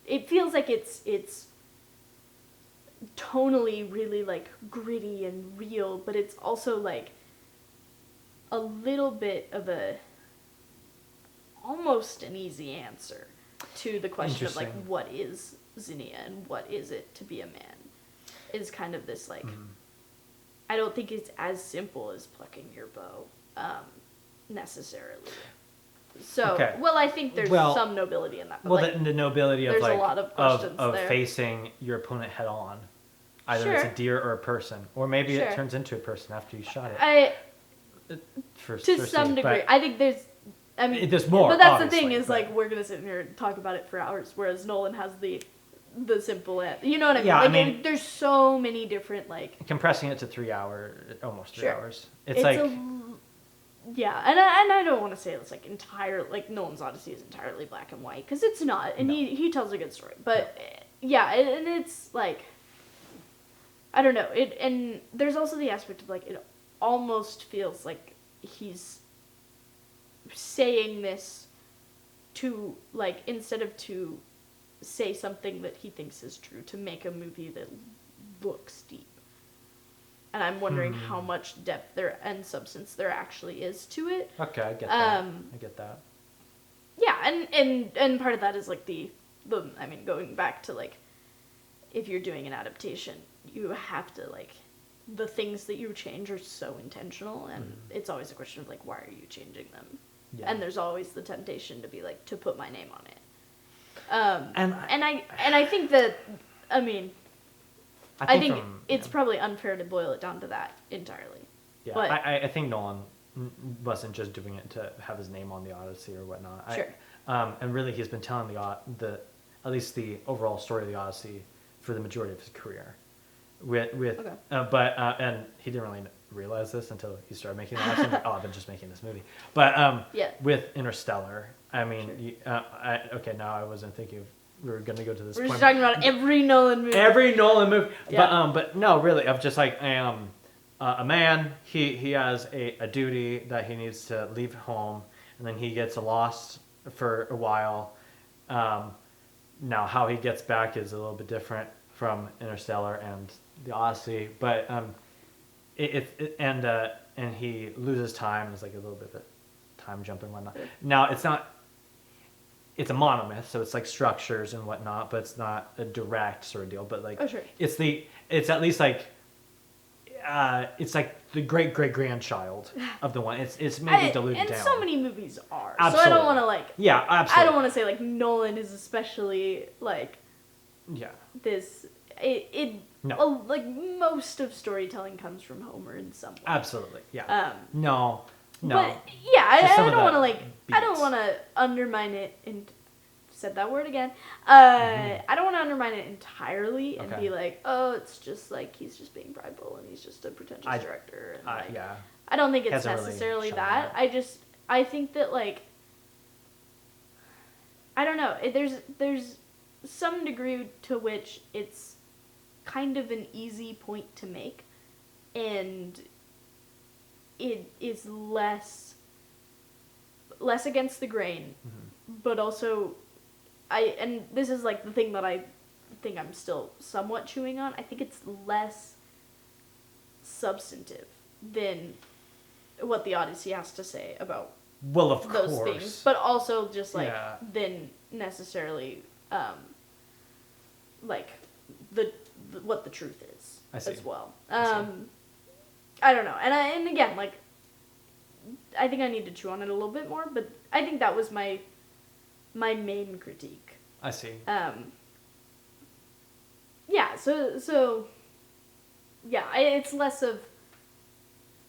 it feels like it's tonally really, like, gritty and real, but it's also, like, a little bit of almost an easy answer to the question of, like, what is Xenia and what is it to be a man, is kind of this, like, I don't think it's as simple as plucking your bow, necessarily. So, well, I think there's some nobility in that. But, like, the nobility of, there's like, a lot of questions of there. Facing your opponent head on. Either it's a deer or a person. Or maybe it turns into a person after you shot it. To some degree. I think there's more. But that's the thing, is, like, we're going to sit here and talk about it for hours, whereas Nolan has the simple end. You know what I mean? Yeah, like, I mean, there's so many different, like, compressing it to 3 hours, almost 3 hours. It's like, and I don't want to say it's, like, Nolan's Odyssey is entirely black and white, because it's not, and he tells a good story. But and it's, like, I don't know. And there's also the aspect of, like, it almost feels like he's saying this to, like, instead of to say something that he thinks is true to make a movie that looks deep. And I'm wondering how much depth there and substance there actually is to it. Okay, I get that. I get that. Yeah, and part of that is like the I mean, going back to like, if you're doing an adaptation, you have to like, the things that you change are so intentional, and it's always a question of like, why are you changing them? Yeah. And there's always the temptation to be like, to put my name on it. And I think that, I mean, I think it's probably unfair to boil it down to that entirely. Yeah, but I think Nolan wasn't just doing it to have his name on the Odyssey or whatnot. Sure. And really, he's been telling the at least the overall story of the Odyssey for the majority of his career. And he didn't really realize this until he started making the Odyssey. Like, I've been just making this movie. But with Interstellar, I mean, sure. Now I wasn't thinking of. We were going to go to this. We're just talking about every Nolan movie. Every Nolan movie. Yeah. But no, really, I'm just like, a man, he has a duty that he needs to leave home, and then he gets lost for a while. Now, how he gets back is a little bit different from Interstellar and the Odyssey, but and he loses time. It's like a little bit of a time jump and whatnot. Now, it's not. It's a monomyth, so it's like structures and whatnot, but it's not a direct sort of deal. But like, it's at least like, it's like the great grandchild of the one. It's maybe diluted down. And so many movies are. Absolutely. So I don't want to like. Yeah, absolutely. I don't want to say like Nolan is especially like. Yeah. This no. Like most of storytelling comes from Homer in some way. Absolutely. Yeah. No. But yeah, I don't want to like. Beats. I don't want to undermine it. And said that word again. I don't want to undermine it entirely and be like, oh, it's just like he's just being prideful and he's just a pretentious director. And like, I don't think it's necessarily really that. I think that like. I don't know. There's some degree to which it's kind of an easy point to make, and it is less against the grain, but also and this is like the thing that I think I'm still somewhat chewing on. I think it's less substantive than what the Odyssey has to say about those things, but also just like than necessarily like the what the truth is as well. I don't know, and again, like, I think I need to chew on it a little bit more, but I think that was my main critique. I see. Yeah, so yeah, it's less of,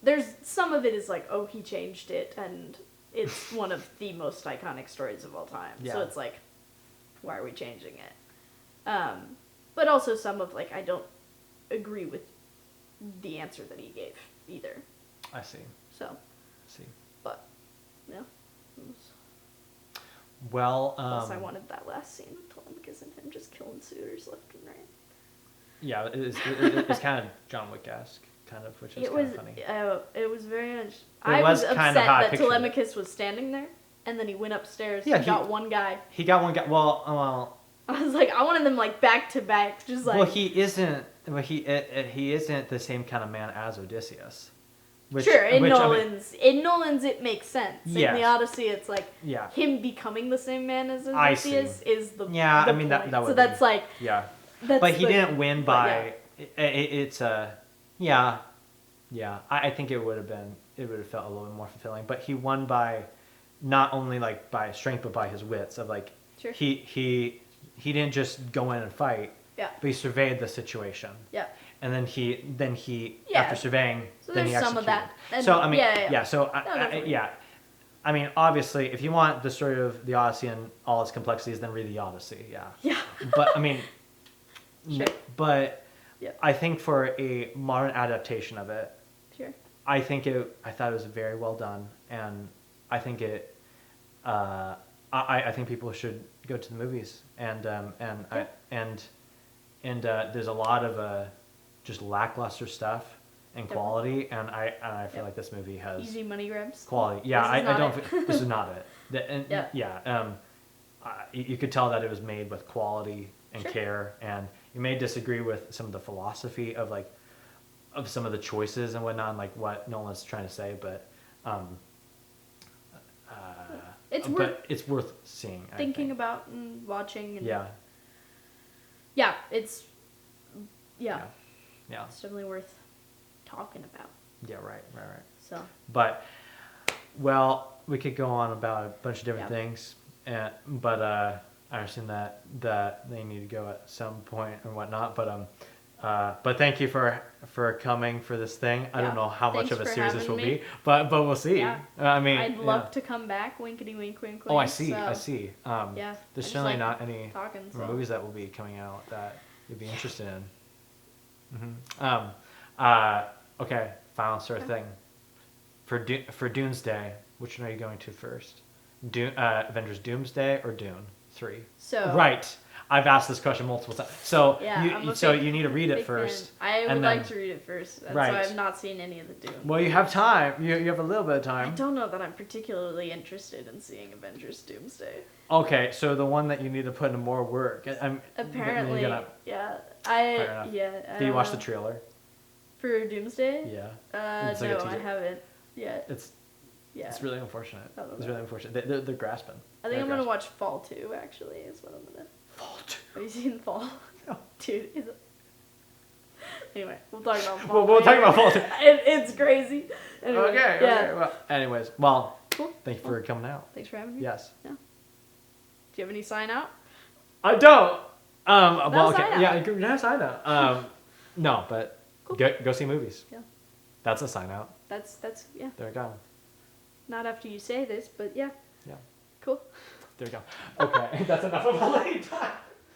there's, some of it is like, oh, he changed it, and it's one of the most iconic stories of all time. Yeah. So it's like, why are we changing it? But also some of, like, I don't agree with the answer that he gave either. I see. But yeah. Well, plus I wanted that last scene with Telemachus and him just killing suitors left and right. Yeah, it's kind of John Wick-esque, kind of, which is kind of funny. It was very much. I was upset that Telemachus was standing there, and then he went upstairs and got one guy. He got one guy. Well. I was like, I wanted them like back to back, just like. Well, he isn't. Well, he isn't the same kind of man as Odysseus. In Nolan's it makes sense. Yes. In the Odyssey, it's like him becoming the same man as Odysseus is the point. That would so that's like but he didn't win by it's I think it would have felt a little bit more fulfilling. But he won by not only like by strength but by his wits of like he didn't just go in and fight. Yeah. But he surveyed the situation. Yeah. And then he after surveying, so then he executed. Some of that. And so I mean, So I mean, obviously, if you want the story of the Odyssey and all its complexities, then read the Odyssey. Yeah. Yeah. But I mean, I think for a modern adaptation of it, I thought it was very well done, and I think I think people should go to the movies, and there's a lot of just lackluster stuff and quality, and I feel like this movie has easy money grabs quality. Yeah, I don't. This is not it. you could tell that it was made with quality and Sure. care, and you may disagree with some of the philosophy of like of some of the choices and whatnot, and like what Nolan's trying to say, but it's worth seeing. Thinking about and watching. And yeah. Yeah, it's Yeah. it's definitely worth talking about. Yeah. Right. So. But well, we could go on about a bunch of different things, but I understand that they need to go at some point and whatnot. But thank you for coming for this thing. I don't know how much of a series this will be, but we'll see. Yeah. I mean, I'd love to come back. Winkety wink, wink, wink. Oh, I see. So, I see. yeah. There's I certainly just not any movies so. that will be coming out that you'd be interested in. Okay. Final sort of thing. For Doomsday, which one are you going to first? Avengers Doomsday or Dune 3? So right. I've asked this question multiple times. So yeah, you need to read it first. I would like to read it first. That's why I've not seen any of the Dune. Well, you have time. You have a little bit of time. I don't know that I'm particularly interested in seeing Avengers Doomsday. Okay, so the one that you need to put in more work. Apparently, yeah. Did you watch the trailer? For Doomsday? Yeah. No, I haven't yet. It's really unfortunate. It's really unfortunate. They're grasping. I think I'm gonna watch Fall 2. Actually, is what I'm gonna. Fall 2. Have you seen Fall? No. Dude, anyway, we'll talk about Fall. Well, we'll talk about Fall 2. It's crazy. Anyway, okay. Well, anyways, cool. Thank you for coming out. Thanks for having me. Yes. Yeah. Do you have any sign out? I don't. Well, okay. Sign out. Yeah, sign out. No, but cool. go see movies. Yeah. That's a sign out. That's yeah. There we go. Not after you say this, but yeah. Yeah. Cool. There we go. Okay, that's enough of a late time.